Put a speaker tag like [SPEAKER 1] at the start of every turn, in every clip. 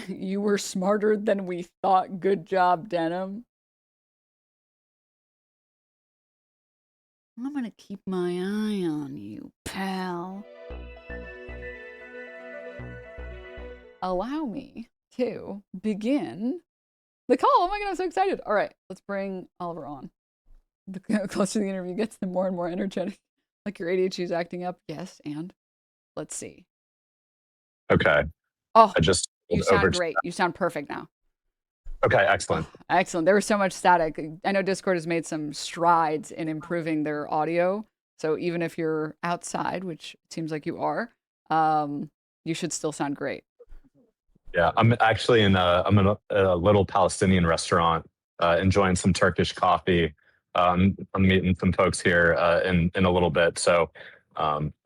[SPEAKER 1] You were smarter than we thought. Good job, Denim. I'm gonna keep my eye on you, pal. Allow me to begin the call. Oh my god, I'm so excited. All right, let's bring Oliver on. The closer the interview gets, the more and more energetic. Like your ADHD is acting up. Yes, and let's see.
[SPEAKER 2] Okay.
[SPEAKER 1] Oh,
[SPEAKER 2] I just
[SPEAKER 1] you
[SPEAKER 2] over.
[SPEAKER 1] sound great. You sound perfect now.
[SPEAKER 2] Okay,
[SPEAKER 1] Oh,
[SPEAKER 2] excellent.
[SPEAKER 1] excellent. There was so much static. I know Discord has made some strides in improving their audio. So even if you're outside, which it seems like you are, you should still sound great.
[SPEAKER 2] Yeah, I'm actually I'm in a little Palestinian restaurant, enjoying some Turkish coffee. I'm meeting some folks here in a little bit. So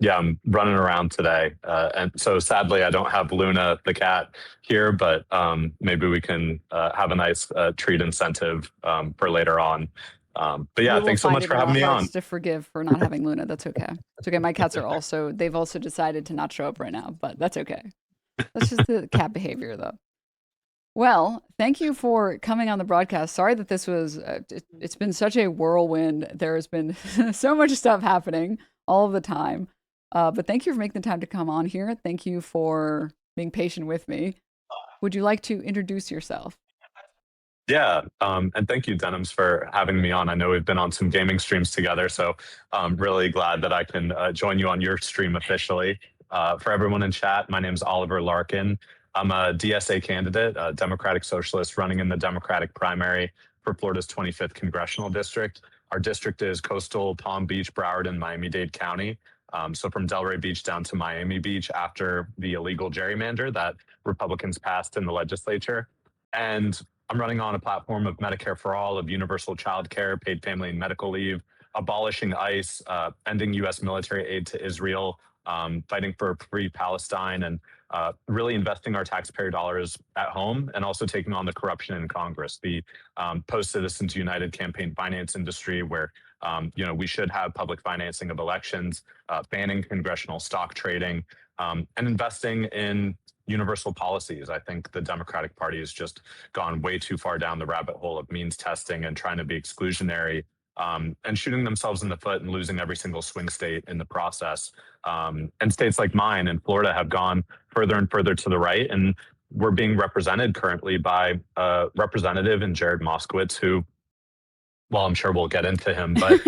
[SPEAKER 2] yeah, I'm running around today, and so sadly I don't have Luna the cat here, but maybe we can have a nice treat incentive for later on. But
[SPEAKER 1] We
[SPEAKER 2] yeah,
[SPEAKER 1] will
[SPEAKER 2] thanks so
[SPEAKER 1] find
[SPEAKER 2] much
[SPEAKER 1] it
[SPEAKER 2] for
[SPEAKER 1] in our
[SPEAKER 2] having me
[SPEAKER 1] hearts
[SPEAKER 2] on.
[SPEAKER 1] to forgive for not having Luna. That's okay. It's okay. My cats are also, they've also decided to not show up right now, but that's okay. That's just the cat behavior, though. Well, thank you for coming on the broadcast. Sorry that this was, it's been such a whirlwind. There has been so much stuff happening all of the time. But thank you for making the time to come on here. Thank you for being patient with me. Would you like to introduce yourself?
[SPEAKER 2] Yeah, and thank you, Denims, for having me on. I know we've been on some gaming streams together, so I'm really glad that I can join you on your stream officially. For everyone in chat, my name is Oliver Larkin. I'm a DSA candidate, a Democratic Socialist running in the Democratic primary for Florida's 25th congressional district. Our district is coastal Palm Beach, Broward, and Miami-Dade County. So from Delray Beach down to Miami Beach after the illegal gerrymander that Republicans passed in the legislature. And I'm running on a platform of Medicare for all, of universal child care, paid family and medical leave, abolishing ICE, ending U.S. military aid to Israel, fighting for a free Palestine, and really investing our taxpayer dollars at home, and also taking on the corruption in Congress, the post-Citizens United campaign finance industry, where we should have public financing of elections, banning congressional stock trading, and investing in universal policies. I think the Democratic Party has just gone way too far down the rabbit hole of means testing and trying to be exclusionary, and shooting themselves in the foot and losing every single swing state in the process. And states like mine in Florida have gone further and further to the right. And we're being represented currently by a representative in Jared Moskowitz, who, well, I'm sure we'll get into him, but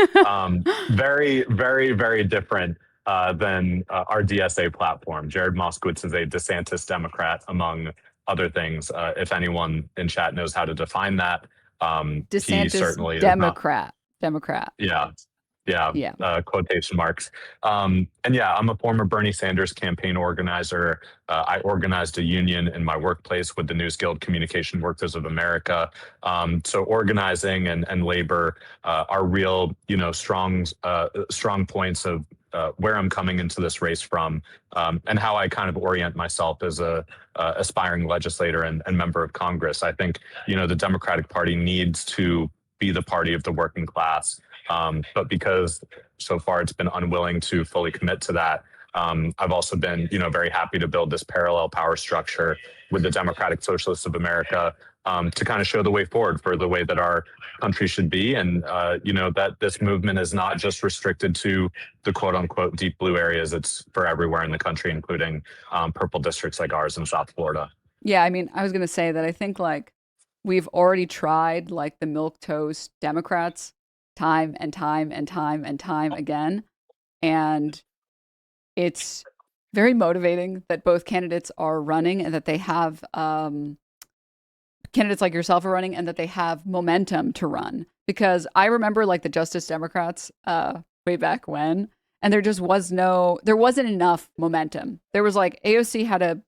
[SPEAKER 2] very, very, very different than our DSA platform. Jared Moskowitz is a DeSantis Democrat, among other things. If anyone in chat knows how to define that, he
[SPEAKER 1] DeSantis
[SPEAKER 2] certainly is not.
[SPEAKER 1] Democrat. Democrat.
[SPEAKER 2] Yeah, yeah,
[SPEAKER 1] Yeah.
[SPEAKER 2] quotation marks. And yeah, I'm a former Bernie Sanders campaign organizer. I organized a union in my workplace with the News Guild Communication Workers of America. So organizing and labor are real, strong points of where I'm coming into this race from, and how I kind of orient myself as a aspiring legislator and member of Congress. I think, the Democratic Party needs to be the party of the working class. But because so far it's been unwilling to fully commit to that, I've also been, very happy to build this parallel power structure with the Democratic Socialists of America, to kind of show the way forward for the way that our country should be. And, that this movement is not just restricted to the quote unquote deep blue areas. It's for everywhere in the country, including purple districts like ours in South Florida.
[SPEAKER 1] Yeah, I mean, I was gonna say that I think like we've already tried like the milk toast Democrats time and time and time and time again. And it's very motivating that both candidates are running and that they have candidates like yourself are running and that they have momentum to run. Because I remember like the Justice Democrats way back when, and there wasn't enough momentum. There was like AOC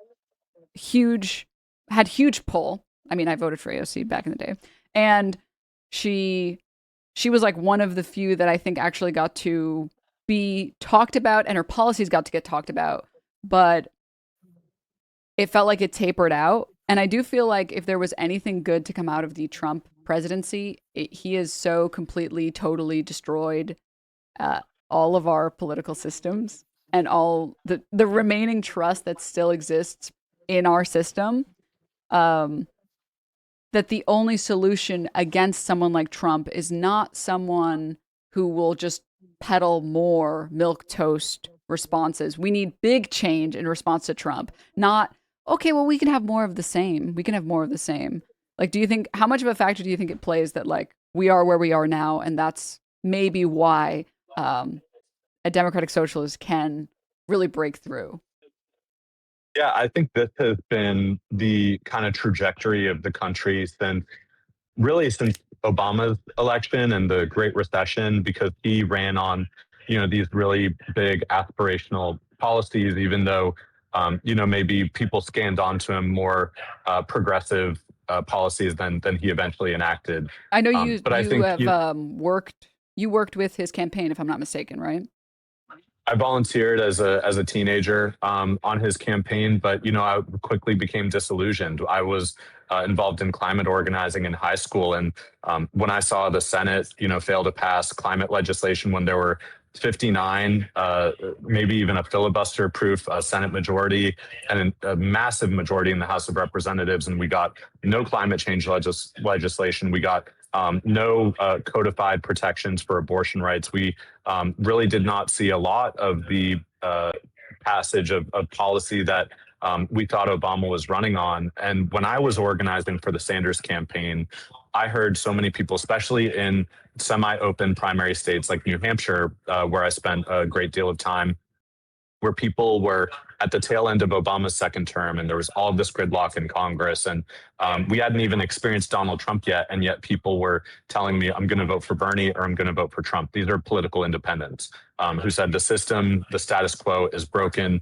[SPEAKER 1] huge had huge pull. I mean, I voted for AOC back in the day. And she she was like one of the few that I think actually got to be talked about and her policies got to get talked about. But it felt like it tapered out. And I do feel like if there was anything good to come out of the Trump presidency, he has so completely, totally destroyed all of our political systems and all the remaining trust that still exists in our system. um, that the only solution against someone like Trump is not someone who will just peddle more milk toast responses. We need big change in response to Trump, not, okay, well, we can have more of the same. We can have more of the same. Like, do you think, how much of a factor do you think it plays that, like, we are where we are now, and that's maybe why a democratic socialist can really break through?
[SPEAKER 2] Yeah, I think this has been the kind of trajectory of the country since Obama's election and the Great Recession, because he ran on, these really big aspirational policies, even though, maybe people scanned onto him more progressive policies than he eventually enacted.
[SPEAKER 1] I know you
[SPEAKER 2] But I
[SPEAKER 1] you
[SPEAKER 2] think
[SPEAKER 1] have worked with his campaign, if I'm not mistaken, right?
[SPEAKER 2] I volunteered as a teenager on his campaign, but I quickly became disillusioned. I was involved in climate organizing in high school, and when I saw the Senate, fail to pass climate legislation when there were 59, maybe even a filibuster-proof Senate majority and a massive majority in the House of Representatives, and we got no climate change legislation. We got no codified protections for abortion rights. We really did not see a lot of the passage of policy that we thought Obama was running on. And when I was organizing for the Sanders campaign, I heard so many people, especially in semi-open primary states like New Hampshire, where I spent a great deal of time, where people were at the tail end of Obama's second term, and there was all of this gridlock in Congress, and we hadn't even experienced Donald Trump yet, and yet people were telling me, I'm going to vote for Bernie or I'm going to vote for Trump. These are political independents who said the system, the status quo is broken.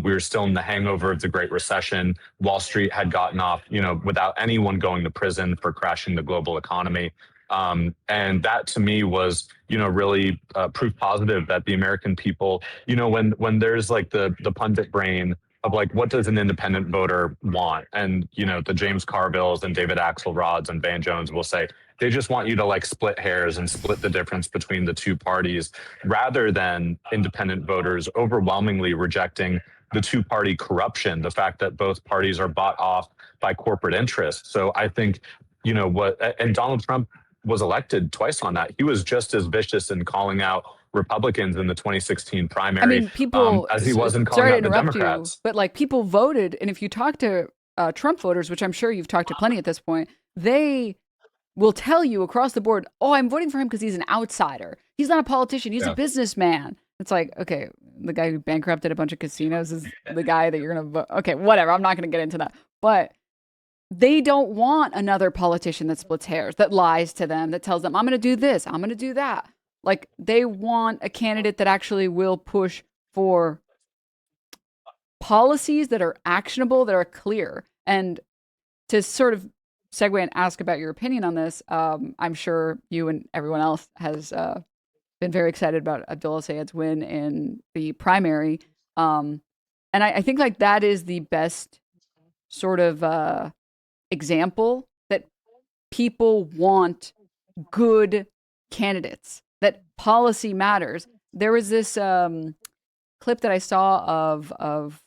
[SPEAKER 2] We were still in the hangover of the Great Recession. Wall Street had gotten off, without anyone going to prison for crashing the global economy. And that to me was, really proof positive that the American people, when there's like the pundit brain of like, what does an independent voter want? And, the James Carvilles and David Axelrods and Van Jones will say, they just want you to like split hairs and split the difference between the two parties, rather than independent voters overwhelmingly rejecting the two-party corruption, the fact that both parties are bought off by corporate interests. So I think, and Donald Trump was elected twice on that. He was just as vicious in calling out Republicans in the 2016 primary,
[SPEAKER 1] I mean, people,
[SPEAKER 2] as he was in calling
[SPEAKER 1] sorry to
[SPEAKER 2] out the
[SPEAKER 1] interrupt
[SPEAKER 2] Democrats.
[SPEAKER 1] you, but like people voted, and if you talk to Trump voters, which I'm sure you've talked to plenty at this point, they will tell you across the board, oh, I'm voting for him because he's an outsider. He's not a politician. He's a businessman. It's like, okay, the guy who bankrupted a bunch of casinos is the guy that you're going to vote. Okay, whatever. I'm not going to get into that. But they don't want another politician that splits hairs, that lies to them, that tells them, I'm going to do this, I'm going to do that. Like, they want a candidate that actually will push for policies that are actionable, that are clear. And to sort of segue and ask about your opinion on this, I'm sure you and everyone else has been very excited about Abdullah Sayed's win in the primary. And I think like that is the best sort of example that people want good candidates, that policy matters. There was this clip that I saw of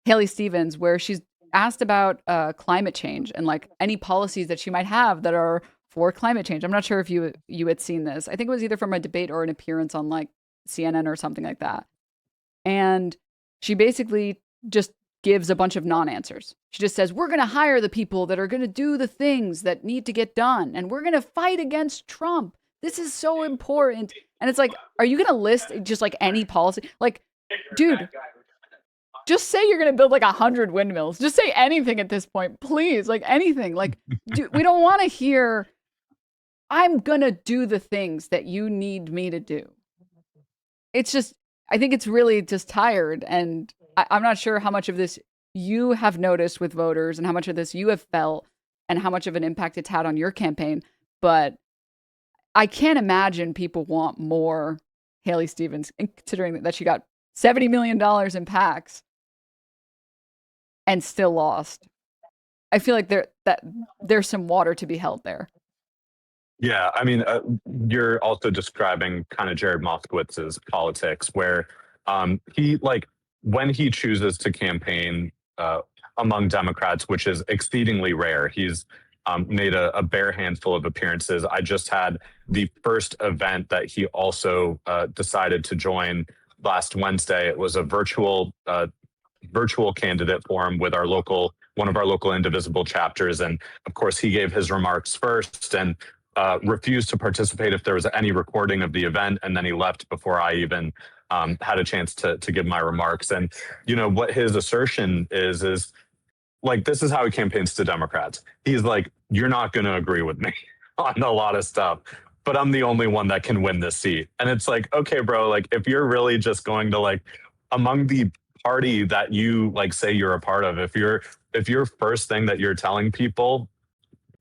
[SPEAKER 1] Haley Stevens where she's asked about climate change and like any policies that she might have that are for climate change. I'm not sure if you had seen this. I think it was either from a debate or an appearance on like CNN or something like that. And she basically just gives a bunch of non-answers. She just says, we're going to hire the people that are going to do the things that need to get done. And we're going to fight against Trump. This is so important. And it's like, are you going to list just like any policy? Like, dude, just say you're going to build like 100 windmills. Just say anything at this point, please. Like anything. Like, dude, we don't want to hear, I'm going to do the things that you need me to do. It's just, I think it's really just tired. And I'm not sure how much of this you have noticed with voters and how much of this you have felt and how much of an impact it's had on your campaign. But I can't imagine people want more Haley Stevens, considering that she got $70 million in PACs and still lost. I feel like there's some water to be held there.
[SPEAKER 2] Yeah, I mean, you're also describing kind of Jared Moskowitz's politics, where he like when he chooses to campaign among Democrats, which is exceedingly rare. He's made a bare handful of appearances. I just had the first event that he also decided to join last Wednesday. It was a virtual candidate forum with one of our local Indivisible chapters, and of course he gave his remarks first and refused to participate if there was any recording of the event, and then he left before I even had a chance to give my remarks. And what his assertion is like, this is how he campaigns to Democrats. He's like, you're not going to agree with me on a lot of stuff, but I'm the only one that can win this seat. And it's like, okay, bro, like if you're really just going to like among the party that you like say you're a part of, if your first thing that you're telling people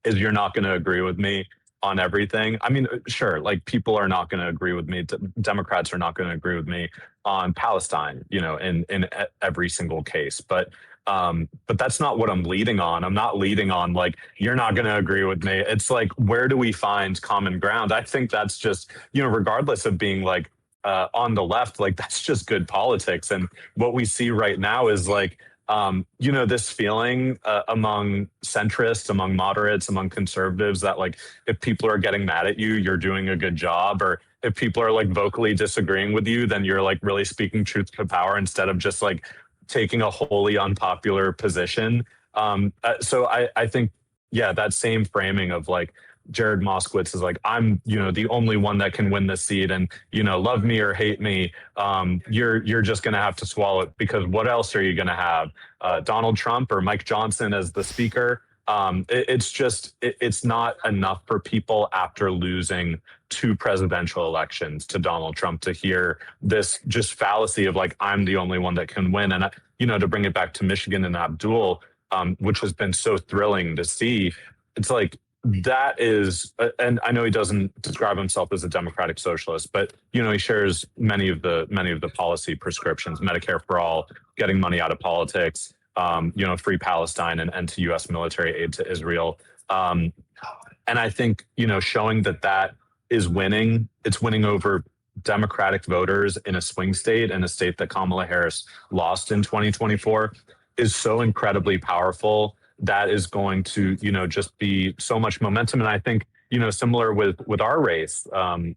[SPEAKER 2] is you're not going to agree with me on everything. I mean, sure, like people are not going to agree with me. Democrats are not going to agree with me on Palestine, in every single case. But that's not what I'm leading on. I'm not leading on like, you're not going to agree with me. It's like, where do we find common ground? I think that's just, regardless of being like on the left, like that's just good politics. And what we see right now is like, this feeling among centrists, among moderates, among conservatives that like if people are getting mad at you, you're doing a good job, or if people are like vocally disagreeing with you, then you're like really speaking truth to power instead of just like taking a wholly unpopular position. So I think, yeah, that same framing of like Jared Moskowitz is like, I'm, the only one that can win this seat, and love me or hate me, you're just going to have to swallow it, because what else are you going to have? Donald Trump or Mike Johnson as the speaker? It's not enough for people after losing 2 presidential elections to Donald Trump to hear this just fallacy of like, I'm the only one that can win. And, to bring it back to Michigan and Abdul, which has been so thrilling to see, it's like, that is, and I know he doesn't describe himself as a democratic socialist, but he shares many of the policy prescriptions: Medicare for all, getting money out of politics, free Palestine, and end to U.S. military aid to Israel. And I think showing that is winning. It's winning over Democratic voters in a swing state, and a state that Kamala Harris lost in 2024, is so incredibly powerful. That is going to, just be so much momentum. And I think, similar with our race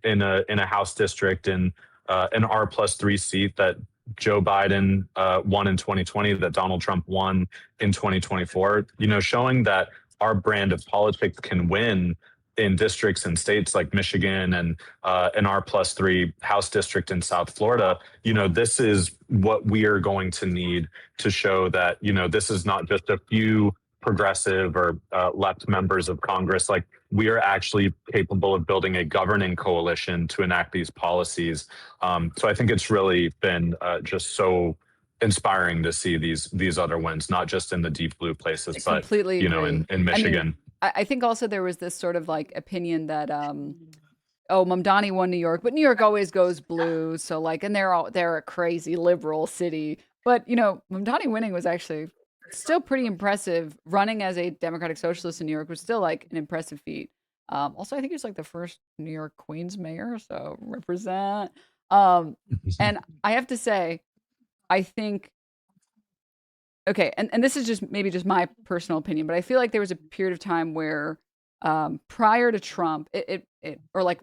[SPEAKER 2] in a House district in an R+3 seat that Joe Biden won in 2020, that Donald Trump won in 2024, showing that our brand of politics can win in districts and states like Michigan and an R+3 House district in South Florida. This is what we are going to need to show that, this is not just a few progressive or left members of Congress. Like, we are actually capable of building a governing coalition to enact these policies. So I think it's really been just so inspiring to see these other wins, not just in the deep blue places, but
[SPEAKER 1] completely agree.
[SPEAKER 2] in Michigan.
[SPEAKER 1] I think also there was this sort of like opinion that Mamdani won New York, but New York always goes blue. So like, and they're a crazy liberal city, but Mamdani winning was actually still pretty impressive. Running as a Democratic Socialist in New York was still like an impressive feat. Also, I think he was like the first New York Queens mayor, so represent. And I have to say, I think, okay, and this is just maybe just my personal opinion, but I feel like there was a period of time where prior to Trump, or like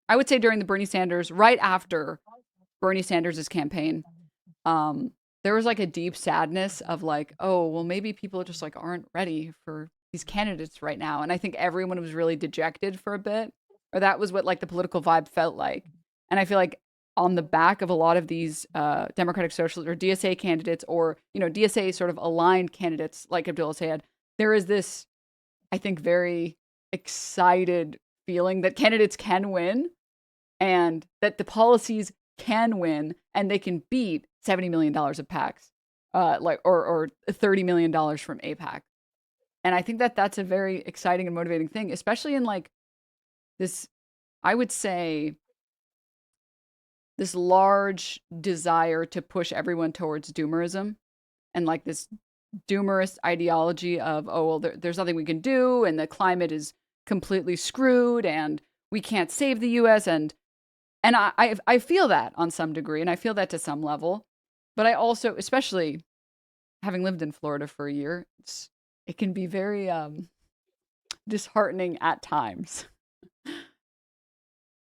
[SPEAKER 1] I would say during the Bernie Sanders, right after Bernie Sanders' campaign, there was like a deep sadness of like, oh, well, maybe people just like aren't ready for these candidates right now. And I think everyone was really dejected for a bit, or that was what like the political vibe felt like. And I feel like on the back of a lot of these Democratic Socialist or DSA candidates, or DSA sort of aligned candidates like Abdullah Sayed, there is this, I think, very excited feeling that candidates can win, and that the policies can win, and they can beat $70 million of PACs, or $30 million from AIPAC. And I think that that's a very exciting and motivating thing, especially in like this, I would say, this large desire to push everyone towards doomerism, and like this doomerist ideology of, oh, well, there's nothing we can do, and the climate is completely screwed, and we can't save the U.S. And I feel that on some degree, and I feel that to some level. But I also, especially having lived in Florida for a year, it can be very disheartening at times.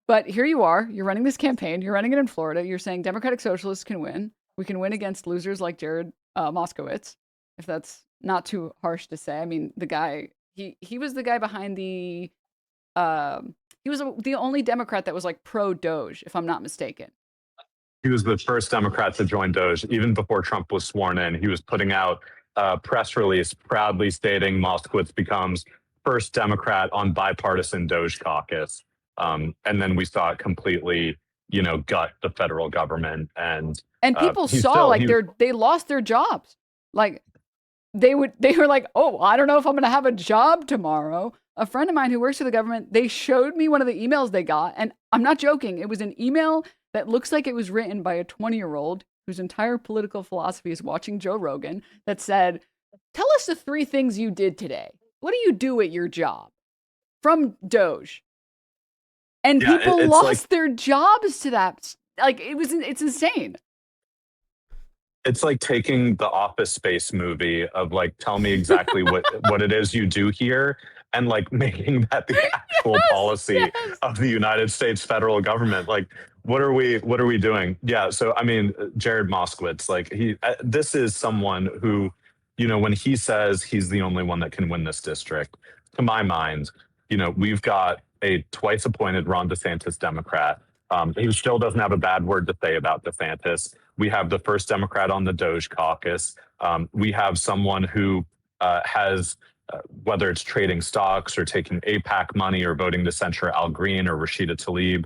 [SPEAKER 1] But here you are, you're running this campaign, you're running it in Florida, you're saying Democratic Socialists can win. We can win against losers like Jared Moskowitz, if that's not too harsh to say. I mean, the guy, he was the guy behind the, he was the only Democrat that was like pro-Doge, if I'm not mistaken.
[SPEAKER 2] He was the first Democrat to join Doge. Even before Trump was sworn in, he was putting out a press release proudly stating Moskowitz becomes first Democrat on bipartisan Doge caucus. And then we saw it completely, gut the federal government. And
[SPEAKER 1] people saw they lost their jobs. Like they were like, oh, I don't know if I'm going to have a job tomorrow. A friend of mine who works for the government, they showed me one of the emails they got. And I'm not joking. It was an email that looks like it was written by a 20-year-old whose entire political philosophy is watching Joe Rogan, that said, tell us the 3 things you did today. What do you do at your job? From Doge. And people lost their jobs to that. Like, it's insane.
[SPEAKER 2] It's like taking the Office Space movie of like, tell me exactly what it is you do here, and like making that the actual policy of the United States federal government. Like, what are we doing? Yeah. So, I mean, Jared Moskowitz, like this is someone who, when he says he's the only one that can win this district, to my mind, we've got a twice appointed Ron DeSantis Democrat. He still doesn't have a bad word to say about DeSantis. We have the first Democrat on the Doge caucus. We have someone who has, whether it's trading stocks or taking AIPAC money or voting to censure Al Green or Rashida Tlaib,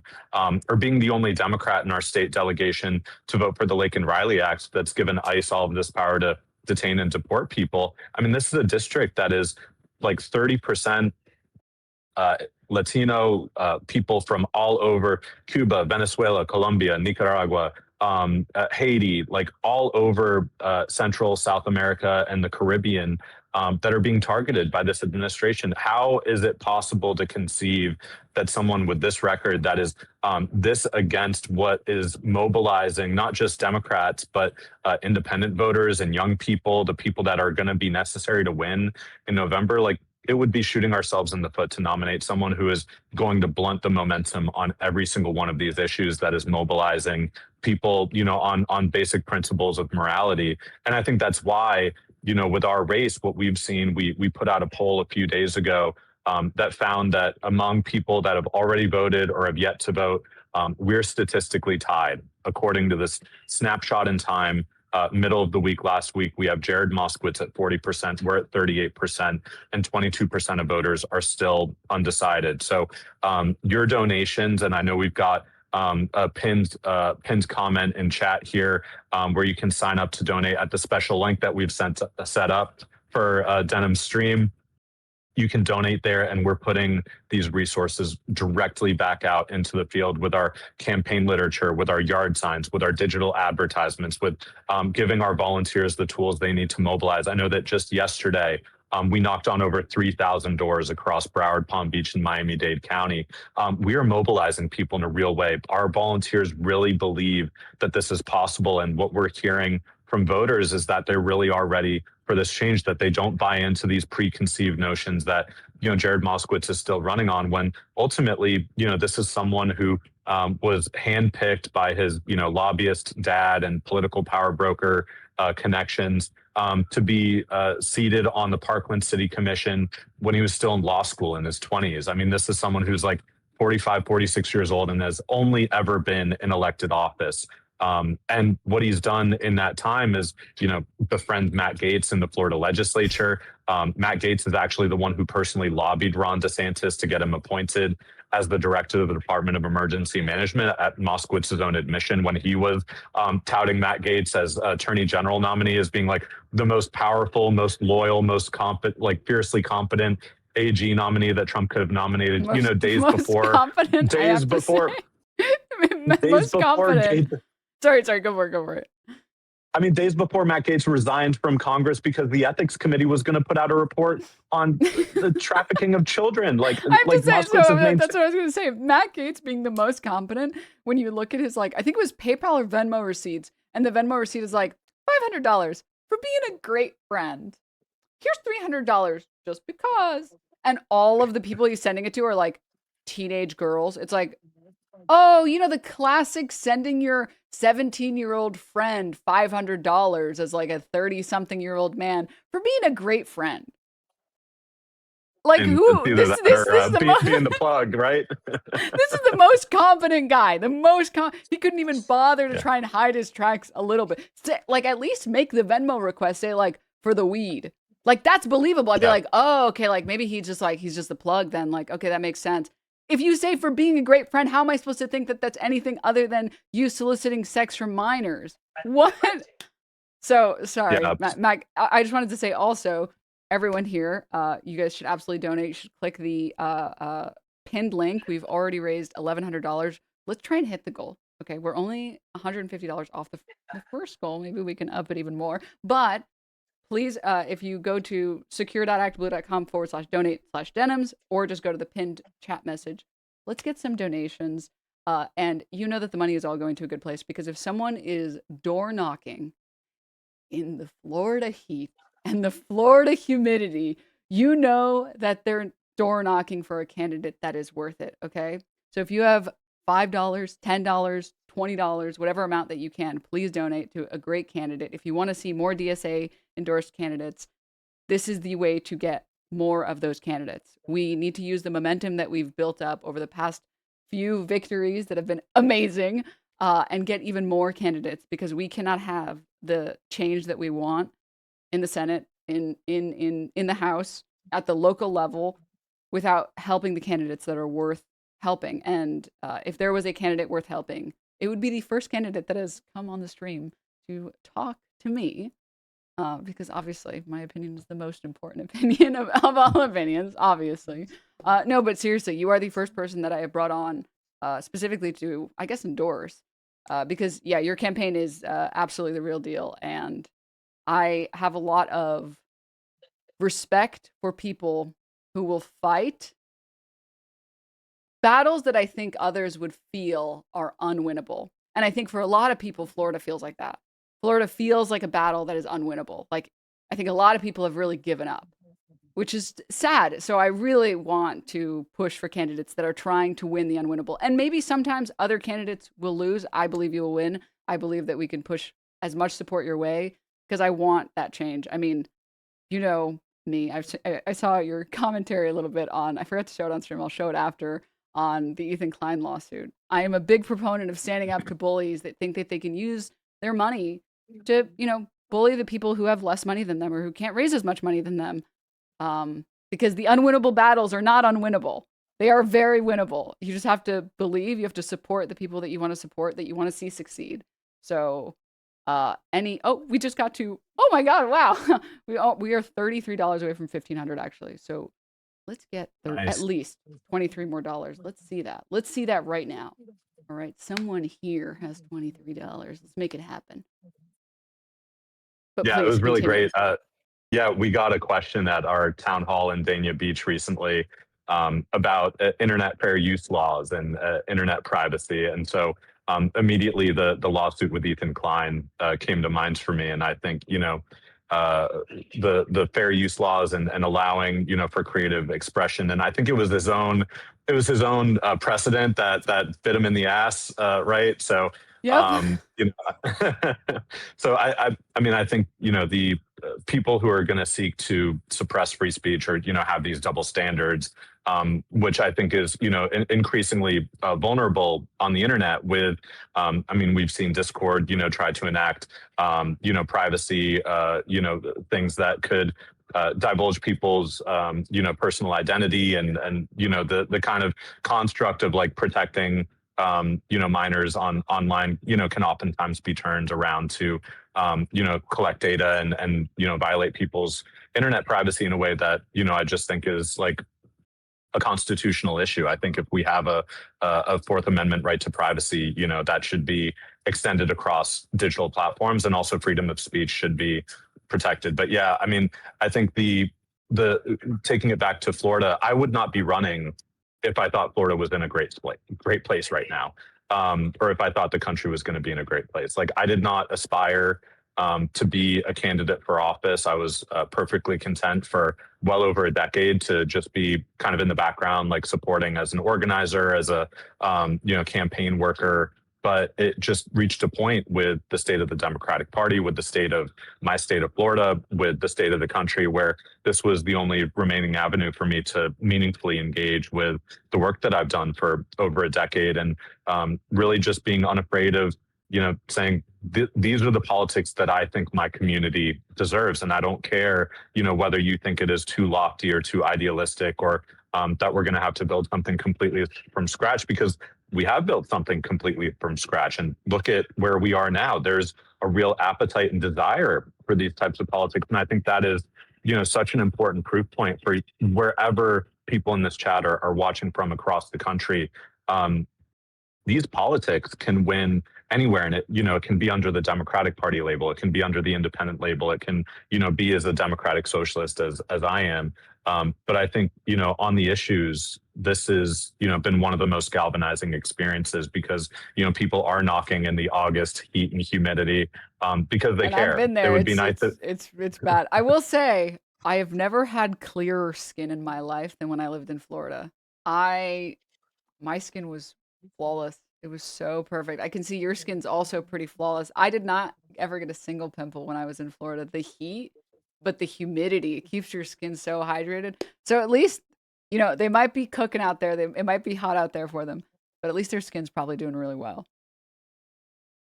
[SPEAKER 2] or being the only Democrat in our state delegation to vote for the Laken Riley Act that's given ICE all of this power to detain and deport people. I mean, this is a district that is like 30% Latino people from all over Cuba, Venezuela, Colombia, Nicaragua, Haiti, like all over Central, South America, and the Caribbean that are being targeted by this administration. How is it possible to conceive that someone with this record that is this against what is mobilizing not just Democrats, but independent voters and young people, the people that are going to be necessary to win in November, like, it would be shooting ourselves in the foot to nominate someone who is going to blunt the momentum on every single one of these issues that is mobilizing people, on basic principles of morality. And I think that's why, with our race, what we've seen, we put out a poll a few days ago that found that among people that have already voted or have yet to vote, we're statistically tied. According to this snapshot in time, middle of the week last week, we have Jared Moskowitz at 40%, we're at 38%, and 22% of voters are still undecided. So your donations, and I know we've got a pinned comment in chat here where you can sign up to donate at the special link that we've set up for Denims Stream. You can donate there, and we're putting these resources directly back out into the field with our campaign literature, with our yard signs, with our digital advertisements, with giving our volunteers the tools they need to mobilize. I know that just yesterday, we knocked on over 3,000 doors across Broward, Palm Beach, and Miami-Dade County. We are mobilizing people in a real way. Our volunteers really believe that this is possible, and what we're hearing from voters is that they really are ready for this change, that they don't buy into these preconceived notions that, Jared Moskowitz is still running on, when ultimately, this is someone who was handpicked by his, lobbyist dad and political power broker connections to be seated on the Parkland City Commission when he was still in law school in his 20s. I mean, this is someone who's like 45, 46 years old and has only ever been in elected office. And what he's done in that time is, befriend Matt Gaetz in the Florida legislature. Matt Gaetz is actually the one who personally lobbied Ron DeSantis to get him appointed as the director of the Department of Emergency Management, at Moskowitz's own admission, when he was touting Matt Gaetz as Attorney General nominee as being like the most powerful, most loyal, most competent, like fiercely competent AG nominee that Trump could have nominated, days before.
[SPEAKER 1] Most confident. Sorry, go for it.
[SPEAKER 2] I mean, days before Matt Gaetz resigned from Congress because the ethics committee was going to put out a report on the trafficking of children. That's what I
[SPEAKER 1] was going to say. Matt Gaetz being the most competent, when you look at his, I think it was PayPal or Venmo receipts, and the Venmo receipt is like $500, for being a great friend. Here's $300 just because. And all of the people he's sending it to are like teenage girls. It's like, oh, the classic sending your 17-year-old friend $500 as like a 30-something-year-old man for being a great friend. Like,
[SPEAKER 2] And
[SPEAKER 1] who?
[SPEAKER 2] it's either
[SPEAKER 1] This
[SPEAKER 2] that or
[SPEAKER 1] is the most.
[SPEAKER 2] being the plug, right?
[SPEAKER 1] This is the most confident guy. He couldn't even bother to try and hide his tracks a little bit. Like, at least make the Venmo request say like for the weed. Like, that's believable. I'd be like, oh, okay, like maybe he's just the plug then. Like, okay, that makes sense. If you say for being a great friend, how am I supposed to think that that's anything other than you soliciting sex from minors? What? So sorry,
[SPEAKER 2] Yeah.
[SPEAKER 1] Mac. I just wanted to say also, everyone here, you guys should absolutely donate. You should click the pinned link. We've already raised $1,100. Let's try and hit the goal. Okay, we're only $150 off the first goal. Maybe we can up it even more. But please, if you go to secure.actblue.com/donate/denims, or just go to the pinned chat message, let's get some donations. And you know that the money is all going to a good place, because if someone is door knocking in the Florida heat and the Florida humidity, you know that they're door knocking for a candidate that is worth it. Okay. So if you have $5, $10, $20, whatever amount that you can, please donate to a great candidate. If you want to see more DSA endorsed candidates, this is the way to get more of those candidates. We need to use the momentum that we've built up over the past few victories that have been amazing, and get even more candidates, because we cannot have the change that we want in the Senate, in the House, at the local level, without helping the candidates that are worth helping. And if there was a candidate worth helping, it would be the first candidate that has come on the stream to talk to me, because obviously my opinion is the most important opinion of all opinions, obviously. No, but seriously, you are the first person that I have brought on specifically to, I guess, endorse, because, yeah, your campaign is absolutely the real deal. And I have a lot of respect for people who will fight battles that I think others would feel are unwinnable. And I think for a lot of people, Florida feels like that. Florida feels like a battle that is unwinnable. Like, I think a lot of people have really given up, which is sad. So I really want to push for candidates that are trying to win the unwinnable. And maybe sometimes other candidates will lose. I believe you will win. I believe that we can push as much support your way, because I want that change. I mean, you know me. I saw your commentary a little bit on, I forgot to show it on stream, I'll show it after, on the Ethan Klein lawsuit. I am a big proponent of standing up to bullies that think that they can use their money to, bully the people who have less money than them, or who can't raise as much money than them. Because the unwinnable battles are not unwinnable. They are very winnable. You just have to believe, you have to support the people that you want to support, that you want to see succeed. So we just got to, oh my God, wow. we are $33 away from 1,500 actually. So let's get at least 23 more dollars. Let's see that. Let's see that right now. All right. Someone here has $23. Let's make it happen. But
[SPEAKER 2] yeah,
[SPEAKER 1] please,
[SPEAKER 2] it was really
[SPEAKER 1] continue.
[SPEAKER 2] great. Yeah, we got a question at our town hall in Dania Beach recently about internet fair use laws and internet privacy. And so immediately the lawsuit with Ethan Klein came to mind for me. And I think, the fair use laws and allowing, for creative expression. And I think it was his own precedent that bit him in the ass, right? So,
[SPEAKER 1] Yep.
[SPEAKER 2] so I mean, I think, the people who are going to seek to suppress free speech, or, have these double standards, which I think is, increasingly vulnerable on the internet with, I mean, we've seen Discord, try to enact, privacy, things that could divulge people's, personal identity, and the kind of construct of like protecting, minors online, can oftentimes be turned around to, collect data and violate people's internet privacy in a way that, I just think is like a constitutional issue. I think if we have a Fourth Amendment right to privacy, that should be extended across digital platforms, and also freedom of speech should be protected. But yeah, I mean, I think the taking it back to Florida, I would not be running if I thought Florida was in a great place right now, or if I thought the country was going to be in a great place. Like, I did not aspire to be a candidate for office. I was perfectly content for well over a decade to just be kind of in the background, like supporting as an organizer, as a campaign worker. But it just reached a point with the state of the Democratic Party, with the state of my state of Florida, with the state of the country, where this was the only remaining avenue for me to meaningfully engage with the work that I've done for over a decade, and really just being unafraid of saying these are the politics that I think my community deserves, and I don't care whether you think it is too lofty or too idealistic, or that we're going to have to build something completely from scratch, because we have built something completely from scratch. And look at where we are now. There's a real appetite and desire for these types of politics. And I think that is, such an important proof point for wherever people in this chat are watching from across the country. These politics can win anywhere, and it can be under the Democratic Party label, it can be under the independent label, it can be as a democratic socialist as I am. But I think on the issues, this is been one of the most galvanizing experiences, because people are knocking in the August heat and humidity because they care.
[SPEAKER 1] I've been there.
[SPEAKER 2] It would be nice.
[SPEAKER 1] It's bad. I will say I have never had clearer skin in my life than when I lived in Florida. My skin was flawless. It was so perfect. I can see your skin's also pretty flawless. I did not ever get a single pimple when I was in Florida. The heat, but the humidity, it keeps your skin so hydrated. So at least, they might be cooking out there. It might be hot out there for them, but at least their skin's probably doing really well.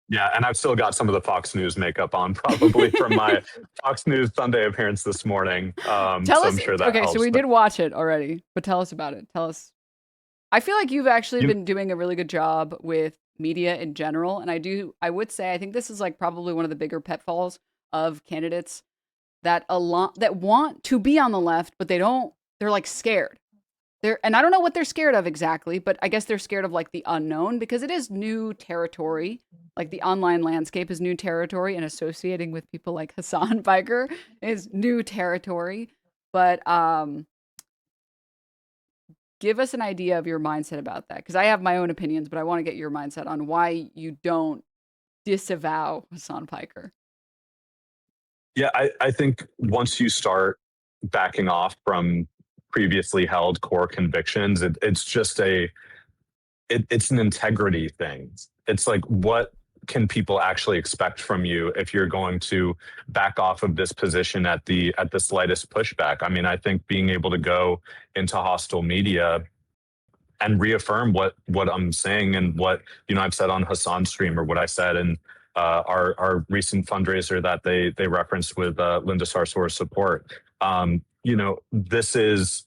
[SPEAKER 2] Yeah, and I've still got some of the Fox News makeup on, probably from my Fox News Sunday appearance this morning.
[SPEAKER 1] Tell
[SPEAKER 2] so
[SPEAKER 1] us.
[SPEAKER 2] I'm sure that
[SPEAKER 1] okay,
[SPEAKER 2] helps,
[SPEAKER 1] so we did watch it already, but tell us about it. Tell us. I feel like you've actually been doing a really good job with media in general, and I would say I think this is like probably one of the bigger pitfalls of candidates that want to be on the left, but they're like scared. And I don't know what they're scared of exactly, but I guess they're scared of like the unknown, because it is new territory. Like the online landscape is new territory, and associating with people like Hassan Piker is new territory. But give us an idea of your mindset about that, because I have my own opinions, but I want to get your mindset on why you don't disavow Hassan Piker.
[SPEAKER 2] Yeah, I think once you start backing off from previously held core convictions, it's just it's an integrity thing. It's like, what can people actually expect from you if you're going to back off of this position at the slightest pushback? I mean, I think being able to go into hostile media and reaffirm what I'm saying, and what I've said on Hassan's stream, or what I said in our recent fundraiser that they referenced with Linda Sarsour's support. This is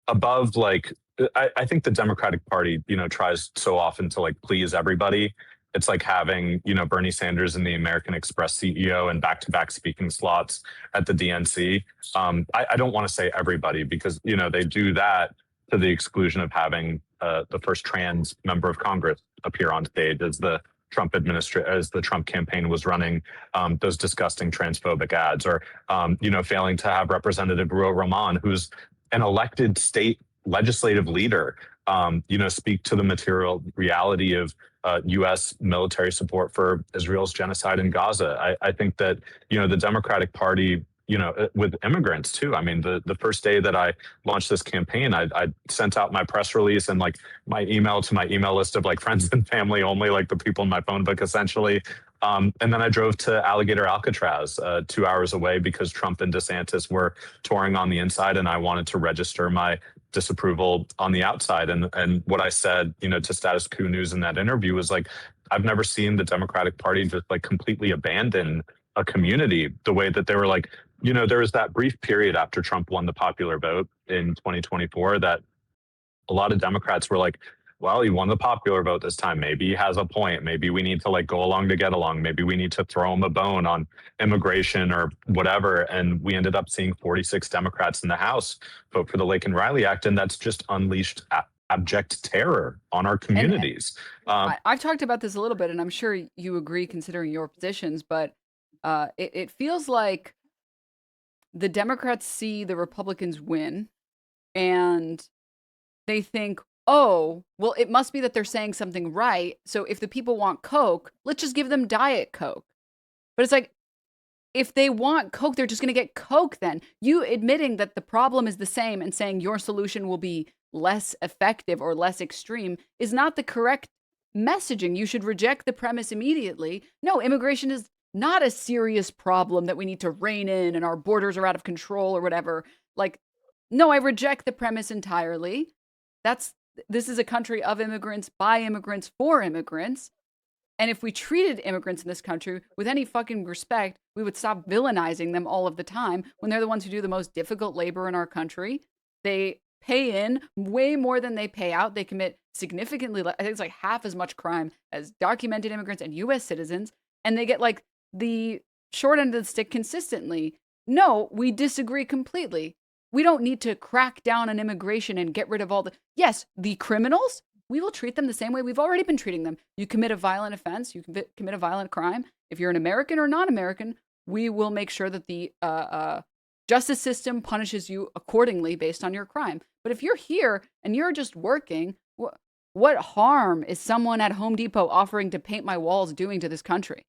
[SPEAKER 2] above, like, I think the Democratic Party, tries so often to like please everybody. It's like having, Bernie Sanders and the American Express CEO and back-to-back speaking slots at the DNC. I don't want to say everybody, because, they do that to the exclusion of having the first trans member of Congress appear on stage as the Trump campaign was running those disgusting transphobic ads, or failing to have Representative Ruel Roman, who's an elected state legislative leader, speak to the material reality of U.S. military support for Israel's genocide in Gaza. I think that the Democratic Party, with immigrants too. I mean, the first day that I launched this campaign, I sent out my press release and like my email to my email list of like friends and family only, like the people in my phone book essentially. And then I drove to Alligator Alcatraz, 2 hours away, because Trump and DeSantis were touring on the inside, and I wanted to register my disapproval on the outside. And what I said, to Status Quo News in that interview was like, I've never seen the Democratic Party just like completely abandon a community the way that they were like, there was that brief period after Trump won the popular vote in 2024 that a lot of Democrats were like, well, he won the popular vote this time. Maybe he has a point. Maybe we need to like go along to get along. Maybe we need to throw him a bone on immigration or whatever. And we ended up seeing 46 Democrats in the House vote for the Laken Riley Act. And that's just unleashed abject terror on our communities.
[SPEAKER 1] I've talked about this a little bit, and I'm sure you agree considering your positions, but it feels like the Democrats see the Republicans win, and they think, oh, well, it must be that they're saying something right. So if the people want Coke, let's just give them Diet Coke. But it's like, if they want Coke, they're just going to get Coke then. You admitting that the problem is the same and saying your solution will be less effective or less extreme is not the correct messaging. You should reject the premise immediately. No, immigration is not a serious problem that we need to rein in and our borders are out of control or whatever. Like, no, I reject the premise entirely. This is a country of immigrants, by immigrants, for immigrants. And if we treated immigrants in this country with any fucking respect, we would stop villainizing them all of the time when they're the ones who do the most difficult labor in our country. They pay in way more than they pay out. They commit significantly less, I think it's like half as much crime as documented immigrants and US citizens. And they get like the short end of the stick consistently. No, we disagree completely. We don't need to crack down on immigration and get rid of all yes, the criminals, we will treat them the same way we've already been treating them. You commit a violent offense, you commit a violent crime. If you're an American or non-American, we will make sure that the justice system punishes you accordingly based on your crime. But if you're here and you're just working, what harm is someone at Home Depot offering to paint my walls doing to this country?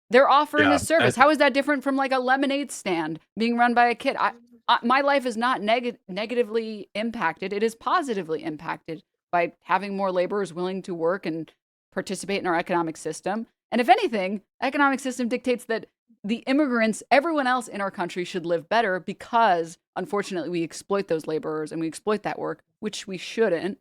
[SPEAKER 1] They're offering a service. How is that different from like a lemonade stand being run by a kid? My life is not negatively impacted. It is positively impacted by having more laborers willing to work and participate in our economic system. And if anything, economic system dictates that the immigrants, everyone else in our country should live better because, unfortunately, we exploit those laborers and we exploit that work, which we shouldn't.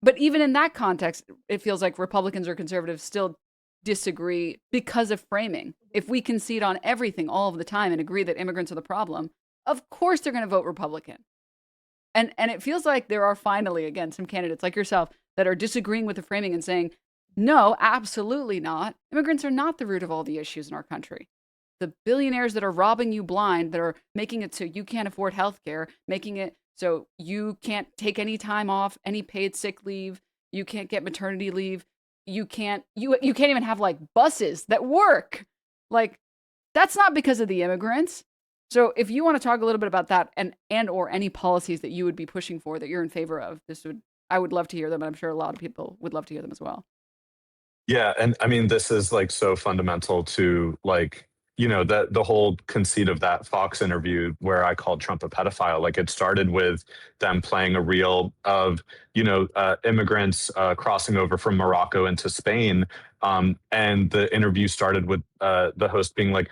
[SPEAKER 1] But even in that context, it feels like Republicans or conservatives still disagree because of framing. If we concede on everything all of the time and agree that immigrants are the problem, of course they're going to vote Republican. And it feels like there are finally, again, some candidates like yourself that are disagreeing with the framing and saying, no, absolutely not. Immigrants are not the root of all the issues in our country. The billionaires that are robbing you blind, that are making it so you can't afford health care, making it so you can't take any time off, any paid sick leave, you can't get maternity leave, you can't even have like buses that work. Like, that's not because of the immigrants. So if you want to talk a little bit about that and or any policies that you would be pushing for that you're in favor of, I would love to hear them. And I'm sure a lot of people would love to hear them as well.
[SPEAKER 2] Yeah, and I mean, this is like so fundamental to like, the whole conceit of that Fox interview where I called Trump a pedophile. Like, it started with them playing a reel of immigrants crossing over from Morocco into Spain, and the interview started with the host being like,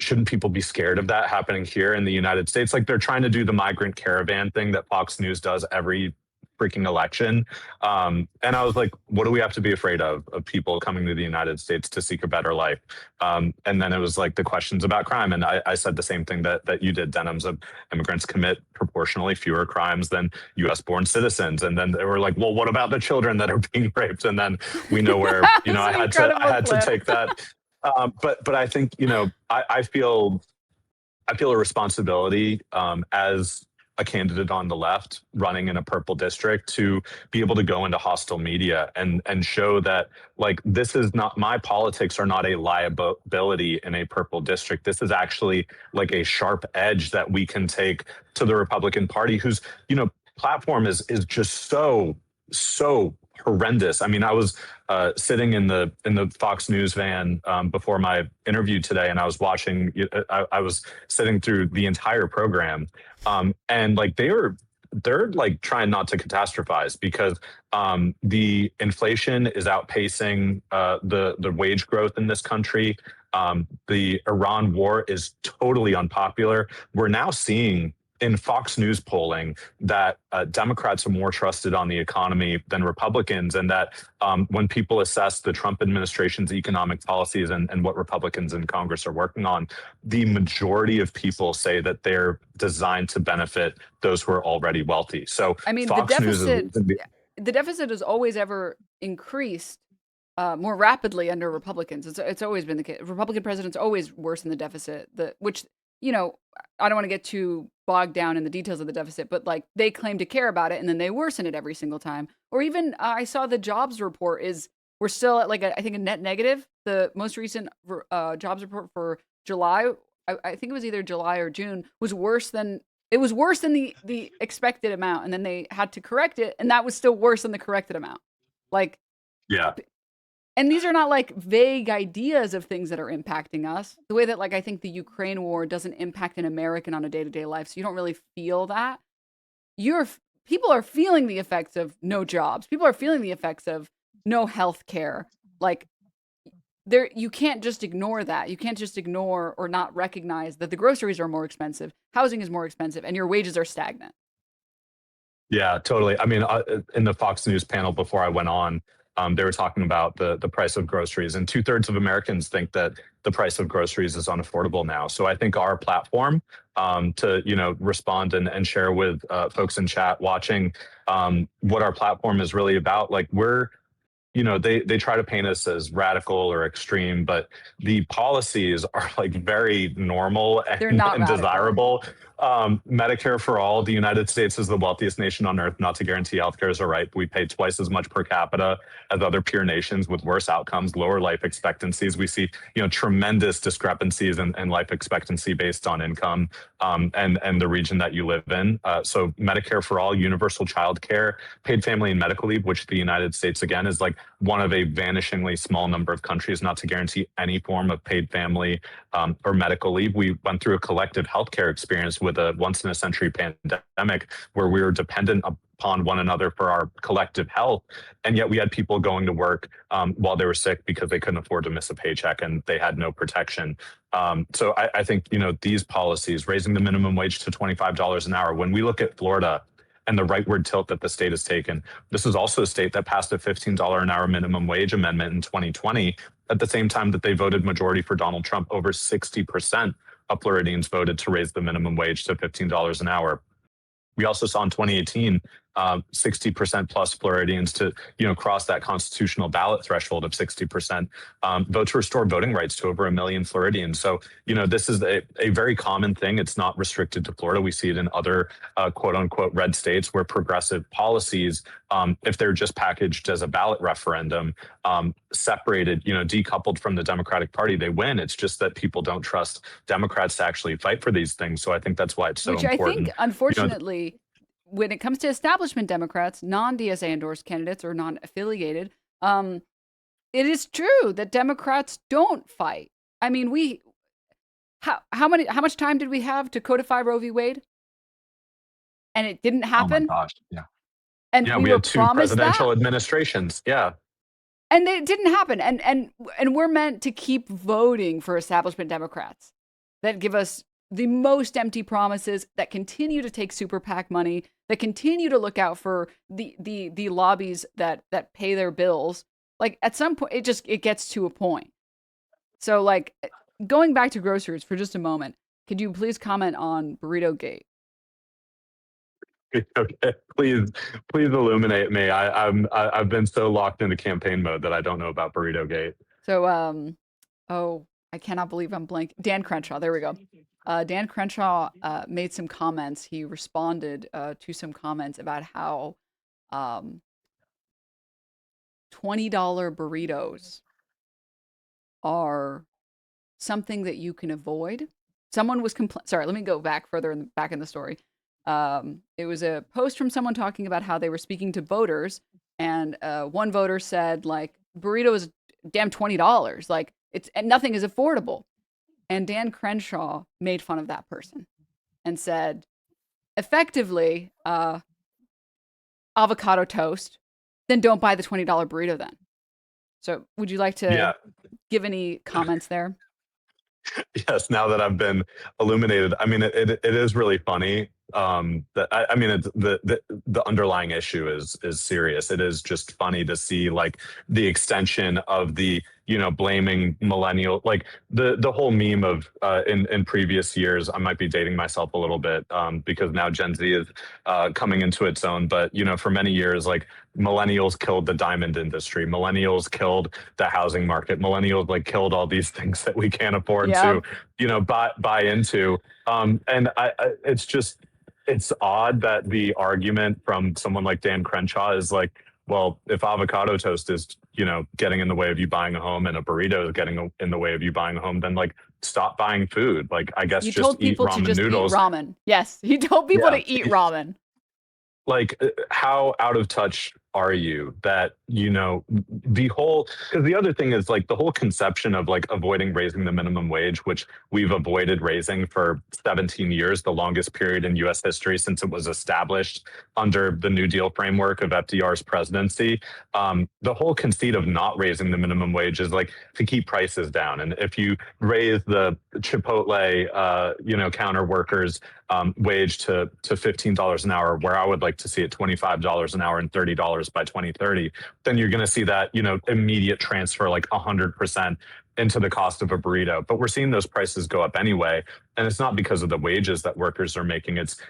[SPEAKER 2] shouldn't people be scared of that happening here in the United States? Like, they're trying to do the migrant caravan thing that Fox News does every freaking election. And I was like, what do we have to be afraid of people coming to the United States to seek a better life? And then it was like the questions about crime. And I said the same thing that you did, Denims, of immigrants commit proportionally fewer crimes than US born citizens. And then they were like, well, what about the children that are being raped? And then we know where, I had to take that. But I think, I feel a responsibility as a candidate on the left running in a purple district to be able to go into hostile media and show that, like, this is not, my politics are not a liability in a purple district. This is actually like a sharp edge that we can take to the Republican Party, whose, platform is just so horrendous. I mean, I was sitting in the Fox News van before my interview today, and I was watching. I was sitting through the entire program, and like they're like trying not to catastrophize because the inflation is outpacing the wage growth in this country. The Iran war is totally unpopular. We're now seeing in Fox News polling that Democrats are more trusted on the economy than Republicans, and that when people assess the Trump administration's economic policies and what Republicans in Congress are working on, the majority of people say that they're designed to benefit those who are already wealthy. So
[SPEAKER 1] I mean,
[SPEAKER 2] Fox
[SPEAKER 1] the deficit has always ever increased more rapidly under Republicans. It's always been the case. Republican presidents always worsen the deficit, which, I don't want to get too bogged down in the details of the deficit, but like they claim to care about it and then they worsen it every single time. Or even I saw the jobs report we're still at like I think a net negative. The most recent jobs report for July, I think it was either July or June, was worse than the expected amount, and then they had to correct it, and that was still worse than the corrected amount. Like,
[SPEAKER 2] yeah.
[SPEAKER 1] And these are not like vague ideas of things that are impacting us. The way that like I think the Ukraine war doesn't impact an American on a day-to-day life, so you don't really feel that. You're People are feeling the effects of no jobs. People are feeling the effects of no health care. Like there you can't just ignore that. You can't just ignore or not recognize that the groceries are more expensive, housing is more expensive, and your wages are stagnant.
[SPEAKER 2] Yeah, totally. I mean, in the Fox News panel before I went on, they were talking about the price of groceries, and 2/3 of Americans think that the price of groceries is unaffordable now. So I think our platform to respond and share with folks in chat watching what our platform is really about. Like they try to paint us as radical or extreme, but the policies are like very normal
[SPEAKER 1] They're
[SPEAKER 2] and,
[SPEAKER 1] not
[SPEAKER 2] and
[SPEAKER 1] radical.
[SPEAKER 2] desirable. Medicare for all. The United States is the wealthiest nation on earth, not to guarantee healthcare is a right. We pay twice as much per capita as other peer nations with worse outcomes, lower life expectancies. We see, tremendous discrepancies in life expectancy based on income and the region that you live in. So Medicare for all, universal child care, paid family and medical leave, which the United States, again, is like one of a vanishingly small number of countries not to guarantee any form of paid family or medical leave. We went through a collective healthcare experience with a once in a century pandemic where we were dependent upon one another for our collective health. And yet we had people going to work while they were sick because they couldn't afford to miss a paycheck and they had no protection. So I think, these policies, raising the minimum wage to $25 an hour, when we look at Florida and the rightward tilt that the state has taken, this is also a state that passed a $15 an hour minimum wage amendment in 2020 at the same time that they voted majority for Donald Trump. Over 60% of Floridians voted to raise the minimum wage to $15 an hour. We also saw in 2018, 60% plus Floridians to cross that constitutional ballot threshold of 60%, vote to restore voting rights to over 1 million Floridians. So this is a very common thing. It's not restricted to Florida. We see it in other quote unquote red states where progressive policies, if they're just packaged as a ballot referendum, separated, decoupled from the Democratic Party, they win. It's just that people don't trust Democrats to actually fight for these things. So I think that's why it's so
[SPEAKER 1] Which I
[SPEAKER 2] important.
[SPEAKER 1] think, unfortunately, when it comes to establishment Democrats, non-DSA endorsed candidates or non-affiliated, it is true that Democrats don't fight. I mean, how much time did we have to codify Roe v. Wade? And it didn't
[SPEAKER 2] Oh my
[SPEAKER 1] happen.
[SPEAKER 2] gosh. Yeah.
[SPEAKER 1] And
[SPEAKER 2] Yeah,
[SPEAKER 1] we
[SPEAKER 2] we
[SPEAKER 1] were
[SPEAKER 2] had 2
[SPEAKER 1] promised
[SPEAKER 2] presidential
[SPEAKER 1] that,
[SPEAKER 2] administrations. Yeah.
[SPEAKER 1] and it didn't happen. And we're meant to keep voting for establishment Democrats that give us the most empty promises, that continue to take super PAC money, that continue to look out for the lobbies that pay their bills. Like at some point, it gets to a point. So like going back to groceries for just a moment, could you please comment on Burrito Gate?
[SPEAKER 2] Okay. Please illuminate me. I've been so locked into campaign mode that I don't know about Burrito Gate.
[SPEAKER 1] So oh, I cannot believe I'm blank. Dan Crenshaw, there we go. Dan Crenshaw made some comments. He responded to some comments about how $20 burritos are something that you can avoid. Someone was sorry, let me go back further back in the story. It was a post from someone talking about how they were speaking to voters, and one voter said like burrito is damn $20. Like and nothing is affordable. And Dan Crenshaw made fun of that person and said, effectively, avocado toast, then don't buy the $20 burrito then. So would you like to give any comments there?
[SPEAKER 2] Yes, now that I've been illuminated, I mean, it is really funny. That I mean, the underlying issue is serious. It is just funny to see like the extension of the blaming millennial, like the whole meme of in previous years. I might be dating myself a little bit because now Gen Z is coming into its own. But for many years, like millennials killed the diamond industry, millennials killed the housing market, millennials like killed all these things that we can't afford to buy into. And it's odd that the argument from someone like Dan Crenshaw is like, well, if avocado toast is, getting in the way of you buying a home and a burrito is getting in the way of you buying a home, then like stop buying food. Like I guess
[SPEAKER 1] he
[SPEAKER 2] just
[SPEAKER 1] told
[SPEAKER 2] eat
[SPEAKER 1] people to
[SPEAKER 2] ramen
[SPEAKER 1] just
[SPEAKER 2] noodles.
[SPEAKER 1] eat ramen. Yes, he told people to eat ramen.
[SPEAKER 2] Like how out of touch are you that the whole, because the other thing is like the whole conception of like avoiding raising the minimum wage, which we've avoided raising for 17 years, the longest period in US history since it was established under the New Deal framework of FDR's presidency. The whole conceit of not raising the minimum wage is like to keep prices down. And if you raise the Chipotle, counter workers wage to $15 an hour, where I would like to see it $25 an hour and $30 by 2030, then you're going to see that, immediate transfer like 100% into the cost of a burrito. But we're seeing those prices go up anyway. And it's not because of the wages that workers are making. It's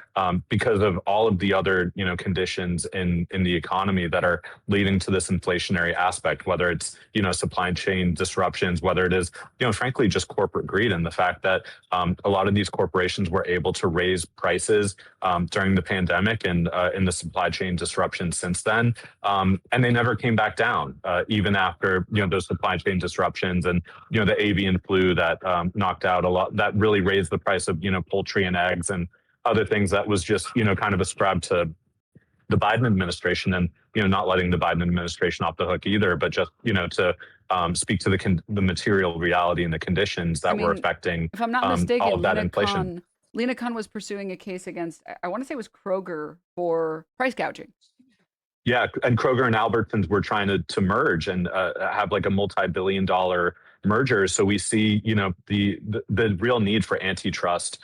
[SPEAKER 2] because of all of the other, conditions in the economy that are leading to this inflationary aspect, whether it's, supply chain disruptions, whether it is, frankly, just corporate greed and the fact that a lot of these corporations were able to raise prices during the pandemic and in the supply chain disruption since then. And they never came back down, even after, those supply chain disruptions and, the avian flu that knocked out a lot, that really raised the price of, poultry and eggs and other things that was just, kind of ascribed to the Biden administration and, not letting the Biden administration off the hook either, but just, to speak to the material reality and the conditions that were affecting
[SPEAKER 1] if I'm not mistaken,
[SPEAKER 2] all of that inflation.
[SPEAKER 1] Lena Khan was pursuing a case against, I want to say it was Kroger for price gouging.
[SPEAKER 2] Yeah, and Kroger and Albertsons were trying to merge and have like a multi-billion-dollar merger. So we see, the real need for antitrust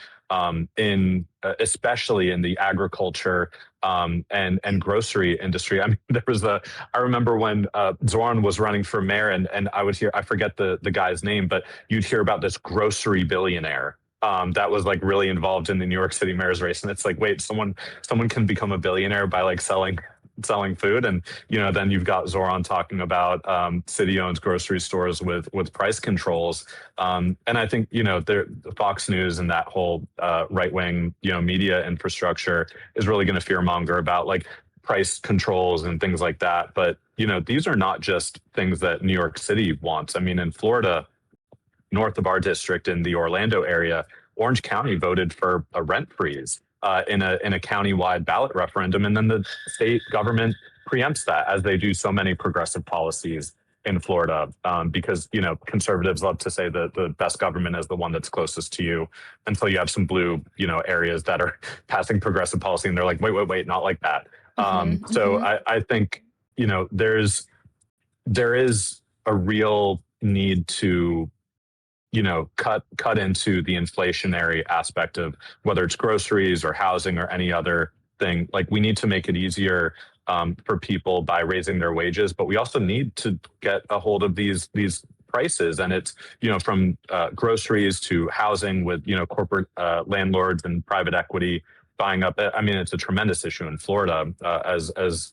[SPEAKER 2] in especially in the agriculture and grocery industry. I mean, I remember when Zoran was running for mayor, and I forget the guy's name, but you'd hear about this grocery billionaire that was like really involved in the New York City mayor's race. And it's like, wait, someone can become a billionaire by like selling food. And, then you've got Zoran talking about city-owned grocery stores with price controls. And I think, the Fox News and that whole right-wing, media infrastructure is really going to fearmonger about like price controls and things like that. But, these are not just things that New York City wants. I mean, in Florida, north of our district in the Orlando area, Orange County voted for a rent freeze in a county-wide ballot referendum, and then the state government preempts that, as they do so many progressive policies in Florida, because conservatives love to say that the best government is the one that's closest to you, until you have some blue areas that are passing progressive policy, and they're like, wait, not like that. So I think there is a real need to cut into the inflationary aspect of whether it's groceries or housing or any other thing. Like, we need to make it easier for people by raising their wages, but we also need to get a hold of these prices. And it's, from groceries to housing with, corporate landlords and private equity buying up. I mean, it's a tremendous issue in Florida, as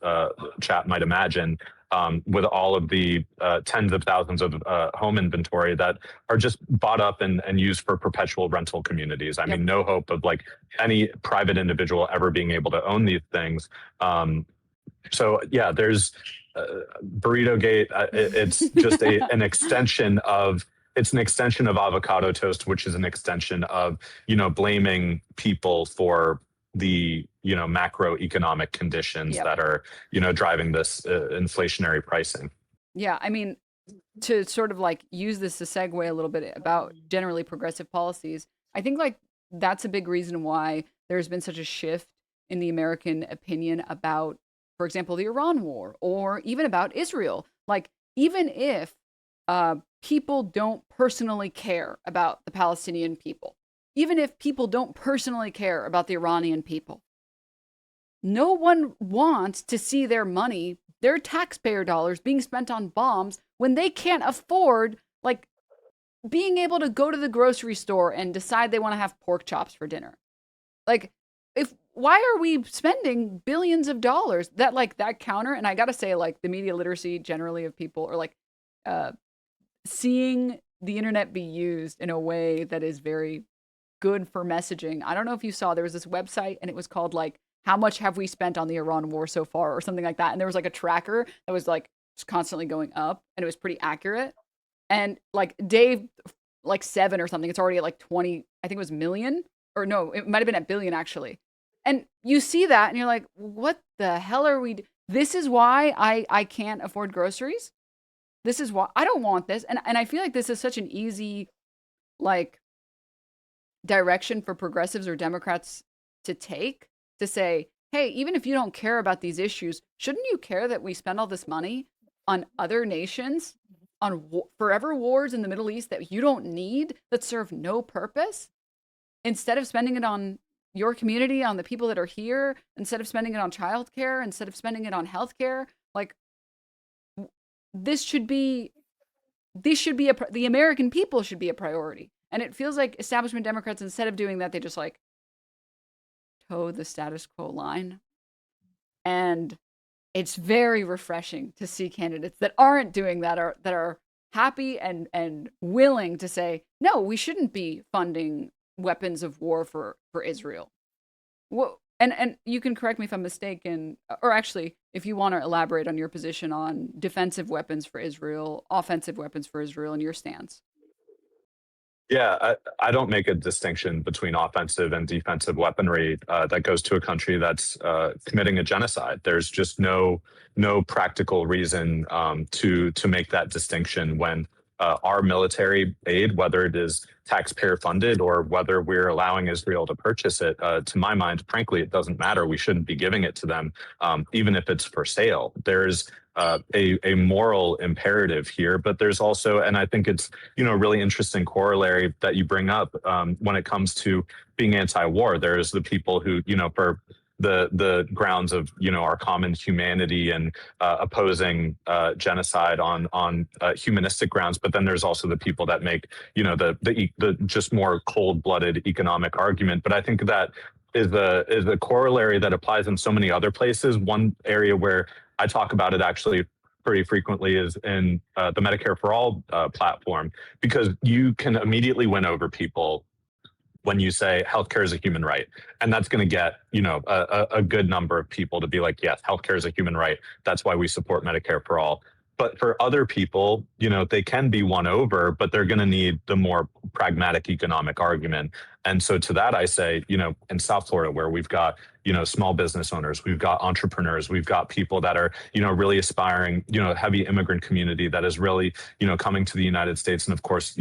[SPEAKER 2] chat might imagine. With all of the tens of thousands of home inventory that are just bought up and used for perpetual rental communities. I mean, no hope of like any private individual ever being able to own these things. So yeah, there's Burrito Gate. It's just an extension of. It's an extension of avocado toast, which is an extension of, blaming people for the, macroeconomic conditions that are, driving this inflationary pricing.
[SPEAKER 1] Yeah, I mean, to sort of like use this to segue a little bit about generally progressive policies, I think like that's a big reason why there's been such a shift in the American opinion about, for example, the Iran war, or even about Israel. Like, even if people don't personally care about the Palestinian people, even if people don't personally care about the Iranian people, no one wants to see their money, their taxpayer dollars, being spent on bombs when they can't afford, like, being able to go to the grocery store and decide they want to have pork chops for dinner. Like, why are we spending billions of dollars? That counter, and I gotta say, like, the media literacy generally of people, or like seeing the internet be used in a way that is very good for messaging. I don't know if you saw, there was this website and it was called like, how much have we spent on the Iran war so far, or something like that. And there was like a tracker that was like just constantly going up, and it was pretty accurate. And like day like 7 or something, it's already at like 20, I think it was million, or no, it might've been at billion actually. And you see that and you're like, what the hell are we this is why I can't afford groceries. This is why I don't want this. And I feel like this is such an easy, like, direction for progressives or Democrats to take, to say, hey, even if you don't care about these issues, shouldn't you care that we spend all this money on other nations, on forever wars in the Middle East that you don't need, that serve no purpose, instead of spending it on your community, on the people that are here, instead of spending it on childcare, instead of spending it on healthcare? Like, this should be the American people should be a priority. And it feels like establishment Democrats, instead of doing that, they just like toe the status quo line. And it's very refreshing to see candidates that aren't doing that, or that are happy and willing to say, no, we shouldn't be funding weapons of war for Israel. Well, and you can correct me if I'm mistaken, or actually, if you want to elaborate on your position on defensive weapons for Israel, offensive weapons for Israel, and your stance.
[SPEAKER 2] Yeah, I don't make a distinction between offensive and defensive weaponry that goes to a country that's committing a genocide. There's just no practical reason to make that distinction when our military aid, whether it is taxpayer funded or whether we're allowing Israel to purchase it, to my mind, frankly, it doesn't matter. We shouldn't be giving it to them, even if it's for sale. There's a moral imperative here, but there's also, and I think it's, really interesting corollary that you bring up when it comes to being anti-war. There's the people who, for the grounds of our common humanity and opposing genocide on humanistic grounds, but then there's also the people that make the just more cold-blooded economic argument. But I think that is a corollary that applies in so many other places. One area where I talk about it actually pretty frequently is in the Medicare for All platform, because you can immediately win over people when you say healthcare is a human right. And that's going to get, a good number of people to be like, yes, healthcare is a human right. That's why we support Medicare for All. But for other people, they can be won over, but they're going to need the more pragmatic economic argument. And so to that, I say, in South Florida, where we've got, small business owners, we've got entrepreneurs, we've got people that are, really aspiring, heavy immigrant community that is really, coming to the United States. And of course,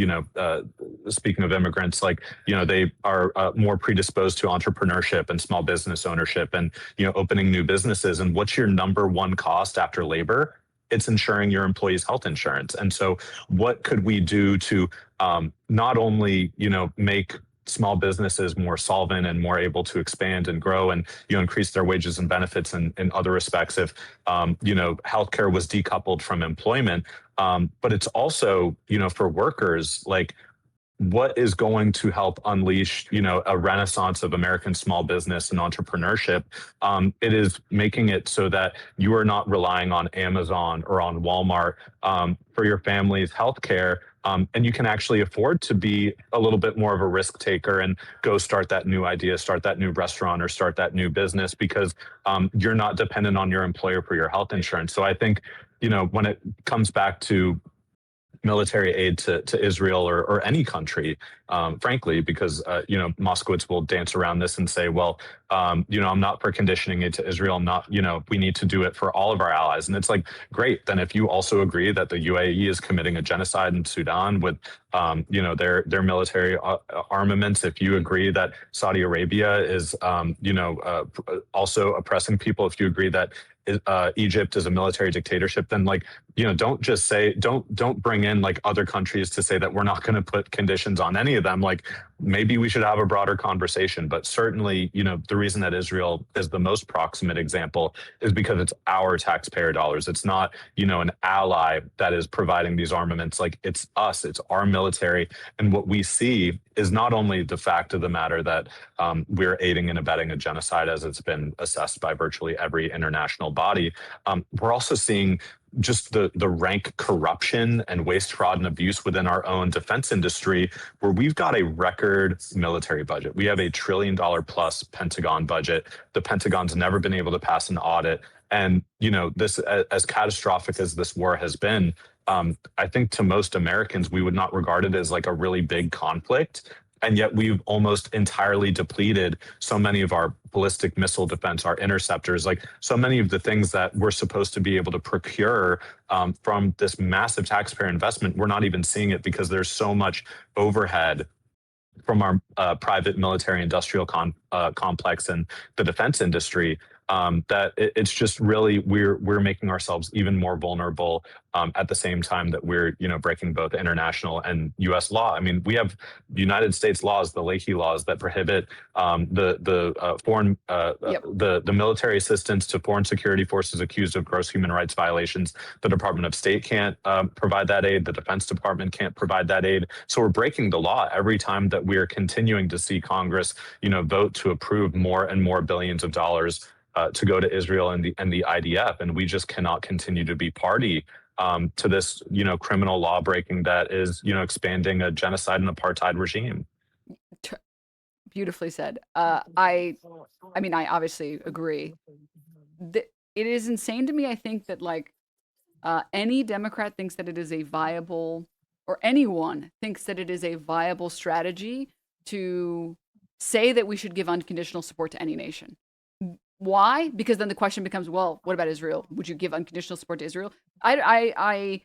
[SPEAKER 2] speaking of immigrants, like, they are more predisposed to entrepreneurship and small business ownership and, opening new businesses. And what's your number one cost after labor? It's insuring your employees' health insurance. And so what could we do to not only, make small businesses more solvent and more able to expand and grow and, increase their wages and benefits in other respects if, healthcare was decoupled from employment. But it's also, for workers, like, what is going to help unleash, a renaissance of American small business and entrepreneurship? It is making it so that you are not relying on Amazon or on Walmart for your family's healthcare. And you can actually afford to be a little bit more of a risk taker and go start that new idea, start that new restaurant, or start that new business because you're not dependent on your employer for your health insurance. So I think, when it comes back to military aid to Israel or any country, frankly, because, Moskowitz will dance around this and say, well, I'm not for conditioning aid to Israel. I'm not, we need to do it for all of our allies. And it's like, great. Then if you also agree that the UAE is committing a genocide in Sudan with, their military armaments, if you agree that Saudi Arabia is, also oppressing people, if you agree that Egypt is a military dictatorship, then don't just say, don't bring in like other countries to say that we're not going to put conditions on any of them. Like maybe we should have a broader conversation, but certainly, the reason that Israel is the most proximate example is because it's our taxpayer dollars. It's not, an ally that is providing these armaments. Like it's us, it's our military. And what we see is not only the fact of the matter that we're aiding and abetting a genocide as it's been assessed by virtually every international body, we're also seeing just the rank corruption and waste, fraud, and abuse within our own defense industry, where we've got a record military budget. We have $1 trillion plus Pentagon budget. The Pentagon's never been able to pass an audit. And, this, as catastrophic as this war has been, I think to most Americans, we would not regard it as like a really big conflict. And yet we've almost entirely depleted so many of our ballistic missile defense, our interceptors, like so many of the things that we're supposed to be able to procure from this massive taxpayer investment. We're not even seeing it because there's so much overhead from our private military industrial complex and the defense industry, that it's just really we're making ourselves even more vulnerable at the same time that we're breaking both international and U.S. law. I mean, we have United States laws, the Leahy laws, that prohibit foreign
[SPEAKER 1] Yep.
[SPEAKER 2] the military assistance to foreign security forces accused of gross human rights violations. The Department of State can't provide that aid. The Defense Department can't provide that aid. So we're breaking the law every time that we are continuing to see Congress, vote to approve more and more billions of dollars to go to Israel and the IDF, and we just cannot continue to be party to this, criminal law breaking that is, expanding a genocide and apartheid regime.
[SPEAKER 1] Beautifully said. I mean, I obviously agree. It is insane to me. I think that like any Democrat thinks that it is a viable, or anyone thinks that it is a viable strategy to say that we should give unconditional support to any nation. Why? Because then the question becomes, well, what about Israel? Would you give unconditional support to Israel? I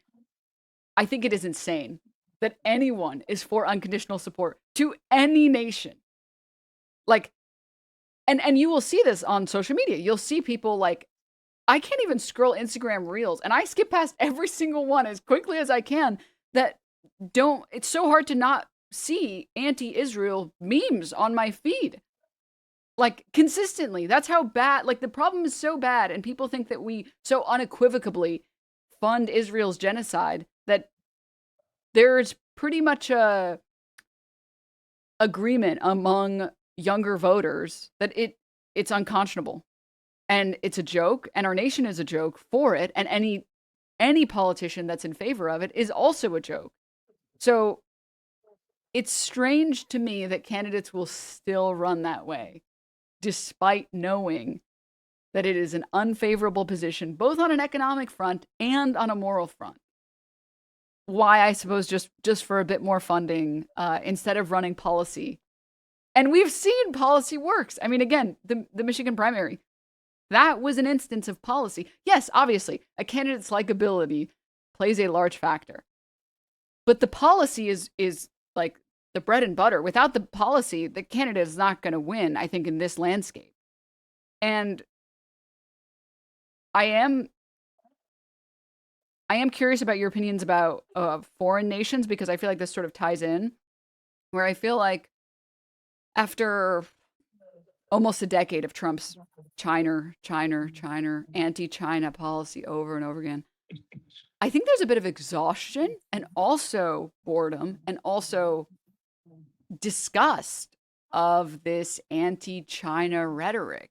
[SPEAKER 1] think it is insane that anyone is for unconditional support to any nation. Like, and you will see this on social media. You'll see people like, I can't even scroll Instagram reels, and I skip past every single one as quickly as I can that don't, it's so hard to not see anti-Israel memes on my feed. Like consistently. That's how bad, like the problem is so bad, and people think that we so unequivocally fund Israel's genocide that there's pretty much a agreement among younger voters that it's unconscionable and it's a joke, and our nation is a joke for it, and any politician that's in favor of it is also a joke. So it's strange to me that candidates will still run that way, despite knowing that it is an unfavorable position, both on an economic front and on a moral front. Why, I suppose, just for a bit more funding instead of running policy. And we've seen policy works. I mean, again, the Michigan primary, that was an instance of policy. Yes, obviously, a candidate's likability plays a large factor. But the policy is like the bread and butter. Without the policy, the candidate is not going to win, I think, in this landscape. And I am curious about your opinions about foreign nations, because I feel like this sort of ties in, where I feel like after almost a decade of Trump's China, anti-China policy over and over again, I think there's a bit of exhaustion and also boredom and also disgust of this anti-China rhetoric.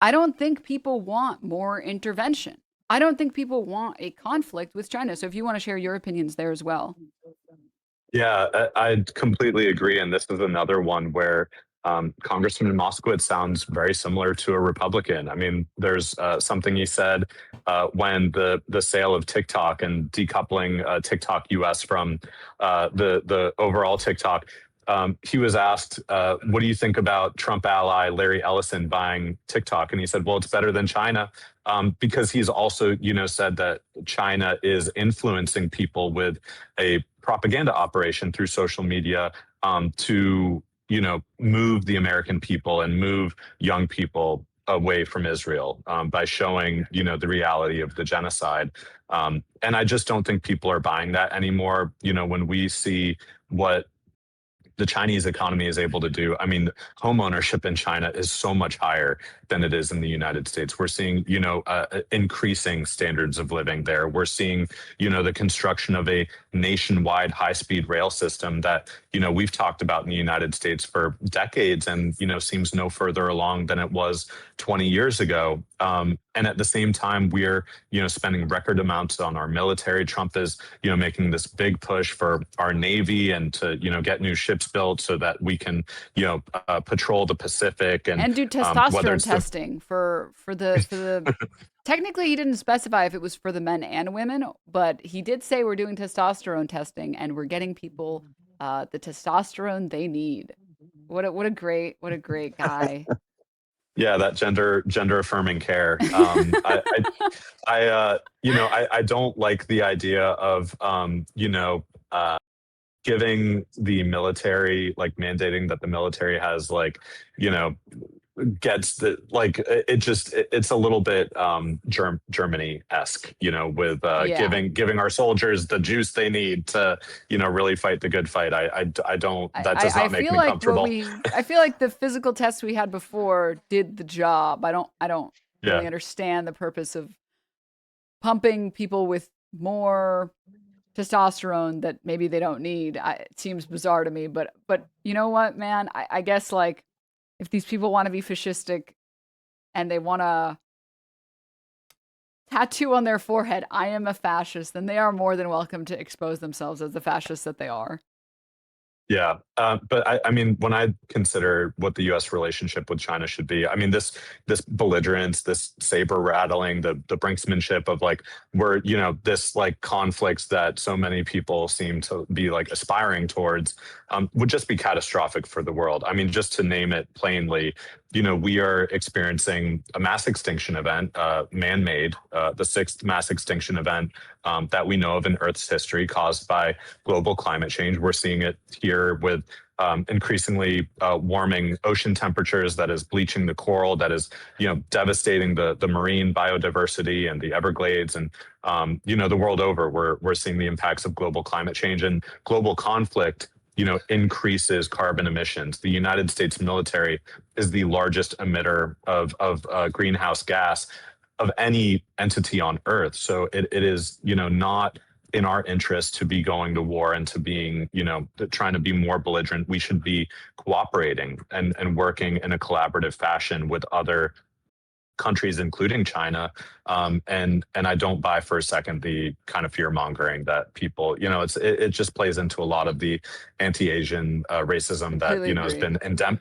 [SPEAKER 1] I don't think people want more intervention. I don't think people want a conflict with China. So if you want to share your opinions there as well.
[SPEAKER 2] Yeah, I completely agree. And this is another one where Congressman Moskowitz sounds very similar to a Republican. I mean, there's something he said when the sale of TikTok and decoupling TikTok US from the overall TikTok. He was asked, what do you think about Trump ally Larry Ellison buying TikTok? And he said, well, it's better than China, because he's also, said that China is influencing people with a propaganda operation through social media to, move the American people and move young people away from Israel by showing, the reality of the genocide. And I just don't think people are buying that anymore. When we see what the Chinese economy is able to do. I mean, home ownership in China is so much higher than it is in the United States. We're seeing, increasing standards of living there. We're seeing, the construction of a nationwide high-speed rail system that, we've talked about in the United States for decades and, seems no further along than it was 20 years ago. And at the same time, we're, spending record amounts on our military. Trump is, making this big push for our Navy and to, get new ships built so that we can, patrol the Pacific and
[SPEAKER 1] do testosterone testing for the technically he didn't specify if it was for the men and women, but he did say we're doing testosterone testing and we're getting people the testosterone they need. What a great guy.
[SPEAKER 2] Yeah, that gender affirming care. I don't like the idea of giving the military, like mandating that the military has, like, you know gets the, like, it's a little bit Germany-esque, with
[SPEAKER 1] Yeah.
[SPEAKER 2] giving our soldiers the juice they need to really fight the good fight. I don't, that does
[SPEAKER 1] I
[SPEAKER 2] not make
[SPEAKER 1] feel
[SPEAKER 2] me
[SPEAKER 1] like
[SPEAKER 2] comfortable.
[SPEAKER 1] I feel like the physical tests we had before did the job. I don't really
[SPEAKER 2] Yeah.
[SPEAKER 1] understand the purpose of pumping people with more testosterone that maybe they don't need. It seems bizarre to me, but you know what, man? I guess like if these people want to be fascistic and they want to tattoo on their forehead, "I am a fascist," then they are more than welcome to expose themselves as the fascists that they are.
[SPEAKER 2] Yeah, but I mean, when I consider what the U.S. relationship with China should be, I mean, this belligerence, this saber rattling, the brinksmanship of, like, where this, like, conflicts that so many people seem to be, like, aspiring towards, would just be catastrophic for the world. I mean, just to name it plainly, we are experiencing a mass extinction event, man-made, the sixth mass extinction event that we know of in Earth's history, caused by global climate change. We're seeing it here with increasingly warming ocean temperatures that is bleaching the coral, that is devastating the marine biodiversity and the Everglades, and the world over. We're seeing the impacts of global climate change, and global conflict increases carbon emissions. The United States military is the largest emitter of greenhouse gas of any entity on Earth. So it is not in our interest to be going to war and to being trying to be more belligerent. We should be cooperating and working in a collaborative fashion with other countries, including China. And I don't buy for a second the kind of fear mongering that people, it just plays into a lot of the anti-Asian racism that,
[SPEAKER 1] Completely
[SPEAKER 2] has
[SPEAKER 1] agree.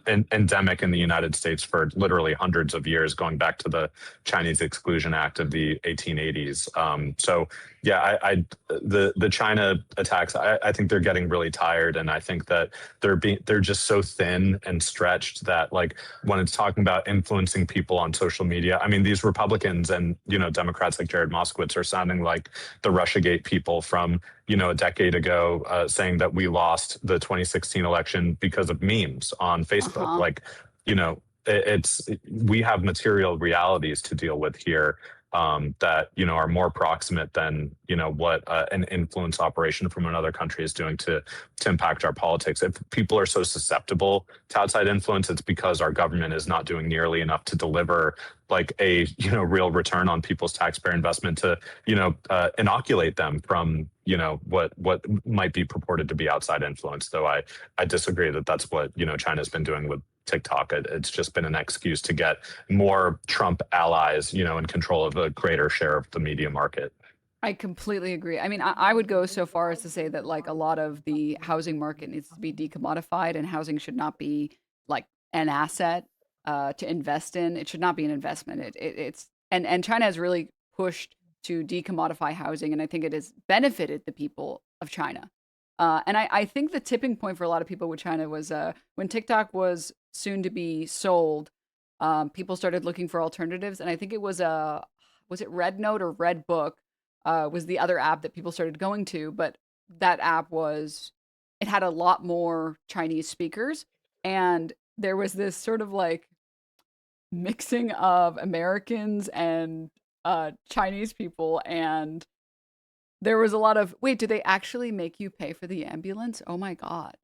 [SPEAKER 2] been endemic in the United States for literally hundreds of years, going back to the Chinese Exclusion Act of the 1880s. So yeah, the China attacks, I think they're getting really tired. And I think that they're just so thin and stretched that, like, when it's talking about influencing people on social media, I mean, these Republicans and Democrats like Jared Moskowitz are sounding like the Russiagate people from a decade ago, saying that we lost the 2016 election because of memes on Facebook.
[SPEAKER 1] Uh-huh.
[SPEAKER 2] Like, we have material realities to deal with here, that are more proximate than what an influence operation from another country is doing to impact our politics. If people are so susceptible to outside influence, it's because our government is not doing nearly enough to deliver, like, a real return on people's taxpayer investment to inoculate them from what might be purported to be outside influence. Though I disagree that that's what China's been doing with TikTok. It's just been an excuse to get more Trump allies, in control of a greater share of the media market.
[SPEAKER 1] I completely agree. I mean, I would go so far as to say that like a lot of the housing market needs to be decommodified, and housing should not be like an asset to invest in. It should not be an investment. It's and China has really pushed to decommodify housing, and I think it has benefited the people of China. And I think the tipping point for a lot of people with China was when TikTok was soon to be sold. People started looking for alternatives, and I think it was was it Red Note or Red Book was the other app that people started going to, but that app was it had a lot more Chinese speakers, and there was this sort of like mixing of Americans and Chinese people, and there was a lot of wait, do they actually make you pay for the ambulance? Oh my god!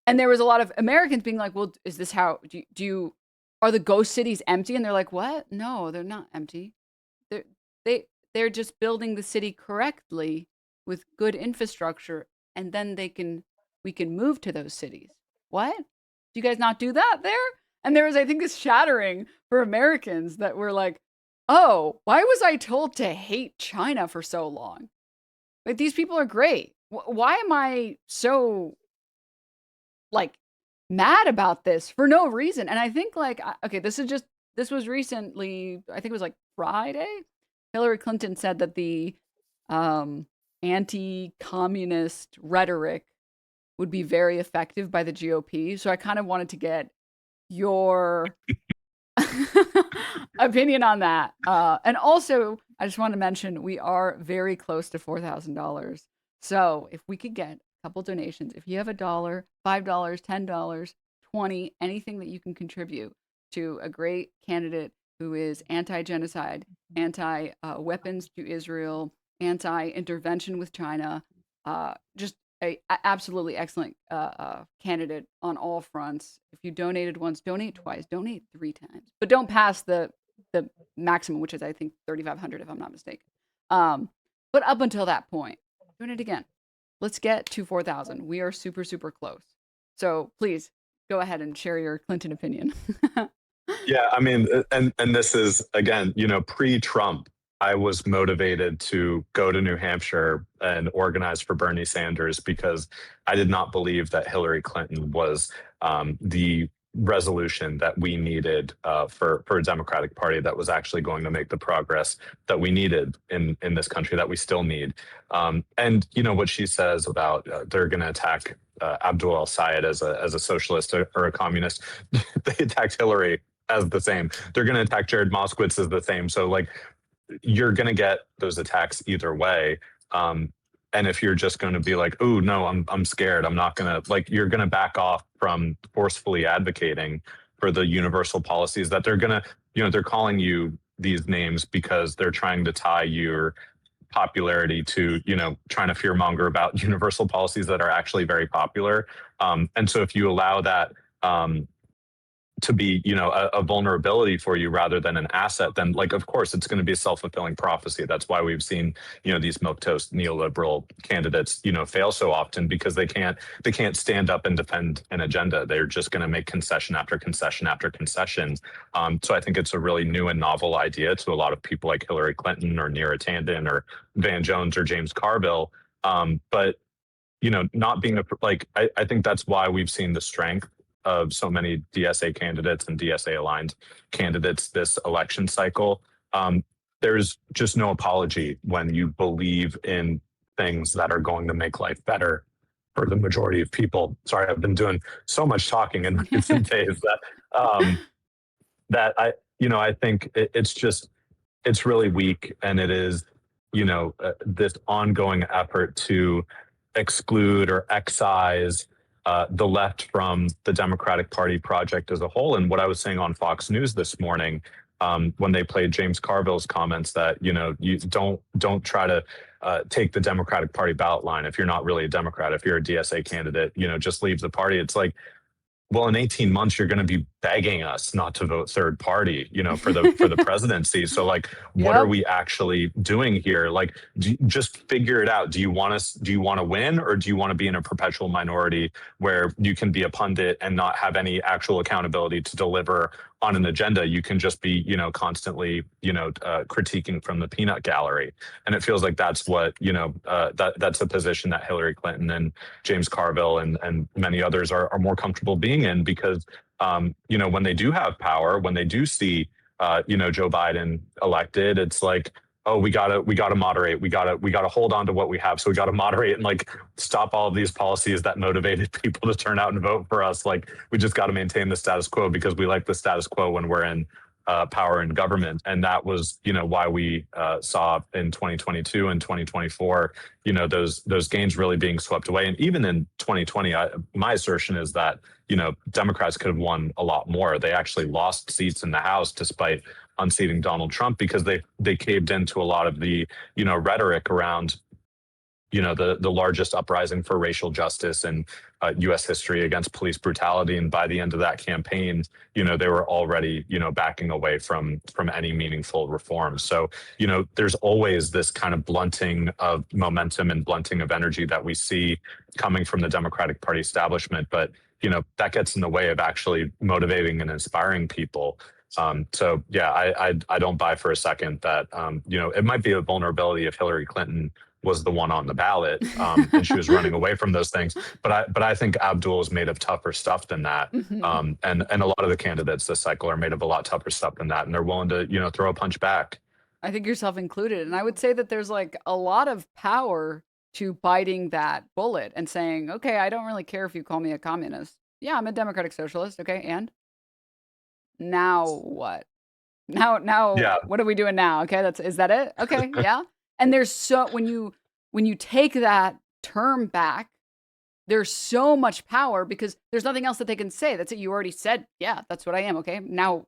[SPEAKER 1] And there was a lot of Americans being like, "Well, is this how do you are the ghost cities empty?" And they're like, "What? No, they're not empty. They're they they're just building the city correctly with good infrastructure, and then we can move to those cities." What? Do you guys not do that there? And there was, I think, this shattering for Americans that were like, "Oh, why was I told to hate China for so long? Like these people are great. Why am I so like mad about this for no reason?" And I think like okay, this was recently, I think it was like Friday. Hillary Clinton said that the um anti-communist rhetoric would be very effective by the GOP. So I kind of wanted to get your opinion on that. And also, I just want to mention we are very close to $4,000. So if we could get a couple donations, if you have $1, $5, $10, 20, anything that you can contribute to a great candidate who is anti-genocide, anti-weapons to Israel, anti-intervention with China, just a absolutely excellent candidate on all fronts. If you donated once, donate twice, donate 3 times, but don't pass the maximum, which is I think 3,500 if I'm not mistaken. But up until that point, donate again. Let's get to 4,000. We are super super close. So please go ahead and share your Clinton opinion.
[SPEAKER 2] Yeah, I mean, and this is again, pre-Trump, I was motivated to go to New Hampshire and organize for Bernie Sanders because I did not believe that Hillary Clinton was the resolution that we needed for a Democratic Party that was actually going to make the progress that we needed in this country, that we still need. And what she says about they're going to attack Abdul al-Sayed as a socialist or a communist. They attacked Hillary as the same. They're going to attack Jared Moskowitz as the same. So like, you're going to get those attacks either way. And if you're just going to be like, oh no, I'm scared, I'm not going to, like, you're going to back off from forcefully advocating for the universal policies that they're going to, they're calling you these names because they're trying to tie your popularity to, trying to fearmonger about universal policies that are actually very popular. And so if you allow that, to be, a vulnerability for you rather than an asset, then like, of course, it's going to be a self-fulfilling prophecy. That's why we've seen, these milquetoast neoliberal candidates, fail so often, because they can't stand up and defend an agenda. They're just going to make concession after concession after concession. So I think it's a really new and novel idea to a lot of people like Hillary Clinton or Neera Tanden or Van Jones or James Carville. But, not being I think that's why we've seen the strength of so many DSA candidates and DSA aligned candidates this election cycle. There's just no apology when you believe in things that are going to make life better for the majority of people. Sorry, I've been doing so much talking in recent days that I think it's really weak, and it is, this ongoing effort to exclude or excise the left from the Democratic Party project as a whole. And what I was saying on Fox News this morning, when they played James Carville's comments that, you don't try to take the Democratic Party ballot line if you're not really a Democrat. If you're a DSA candidate, just leave the party. It's like, well, in 18 months, you're going to be begging us not to vote third party, for the presidency. So like, what are we actually doing here? Like, just figure it out. Do you want to win, or do you want to be in a perpetual minority where you can be a pundit and not have any actual accountability to deliver on an agenda? You can just be, constantly, critiquing from the peanut gallery. And it feels like that's what, that's a position that Hillary Clinton and James Carville and many others are more comfortable being in, because, when they do have power, when they do see, Joe Biden elected, it's like, oh, we gotta moderate. We gotta hold on to what we have. So we gotta moderate and like stop all of these policies that motivated people to turn out and vote for us. Like, we just gotta maintain the status quo because we like the status quo when we're in power and government. And that was, why we saw in 2022 and 2024, those gains really being swept away. And even in 2020, my assertion is that, Democrats could have won a lot more. They actually lost seats in the House despite unseating Donald Trump, because they caved into a lot of the, rhetoric around, the largest uprising for racial justice in U.S. history against police brutality. And by the end of that campaign, they were already, backing away from any meaningful reforms. So, there's always this kind of blunting of momentum and blunting of energy that we see coming from the Democratic Party establishment. But, that gets in the way of actually motivating and inspiring people. So yeah, I don't buy for a second that, it might be a vulnerability if Hillary Clinton was the one on the ballot, and she was running away from those things. But I think Abdul is made of tougher stuff than that.
[SPEAKER 1] Mm-hmm.
[SPEAKER 2] And a lot of the candidates this cycle are made of a lot tougher stuff than that. And they're willing to, throw a punch back.
[SPEAKER 1] I think yourself included. And I would say that there's like a lot of power to biting that bullet and saying, okay, I don't really care if you call me a communist. Yeah, I'm a democratic socialist. Okay. And now what? Now,
[SPEAKER 2] Yeah.
[SPEAKER 1] what are we doing now? Okay. Is that it? Okay. Yeah. And there's when you take that term back, there's so much power because there's nothing else that they can say. That's it. You already said, yeah, that's what I am. Okay. Now,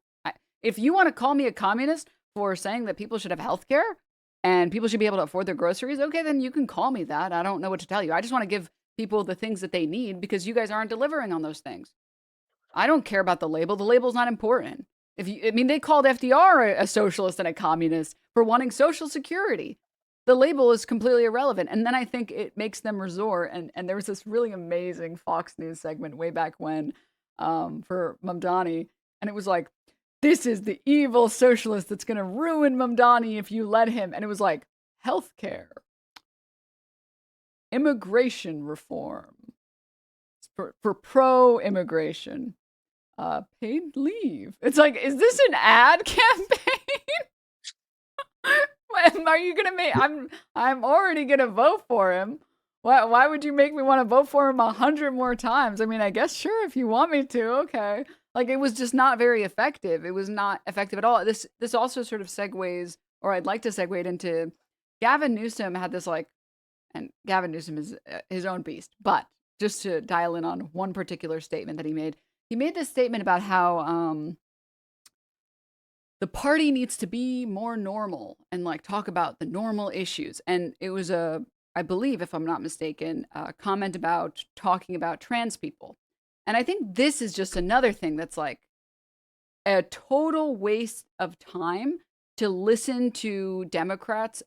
[SPEAKER 1] if you want to call me a communist for saying that people should have health care and people should be able to afford their groceries, okay, then you can call me that. I don't know what to tell you. I just want to give people the things that they need because you guys aren't delivering on those things. I don't care about the label. The label's not important. They called FDR a socialist and a communist for wanting Social Security. The label is completely irrelevant. And then I think it makes them resort. And there was this really amazing Fox News segment way back when for Mamdani. And it was like, this is the evil socialist that's going to ruin Mamdani if you let him. And it was like, healthcare, immigration reform, for pro-immigration, paid leave. It's like, is this an ad campaign? Are you gonna make? I'm already gonna vote for him. Why would you make me want to vote for him 100 more times? I mean, I guess sure if you want me to. Okay. Like it was just not very effective. It was not effective at all. This also sort of segues, or I'd like to segue it into Gavin Newsom had this and Gavin Newsom is his own beast. But just to dial in on one particular statement that he made this statement about how the party needs to be more normal and like talk about the normal issues. And it was I believe, if I'm not mistaken, a comment about talking about trans people. And I think this is just another thing that's like a total waste of time to listen to Democrats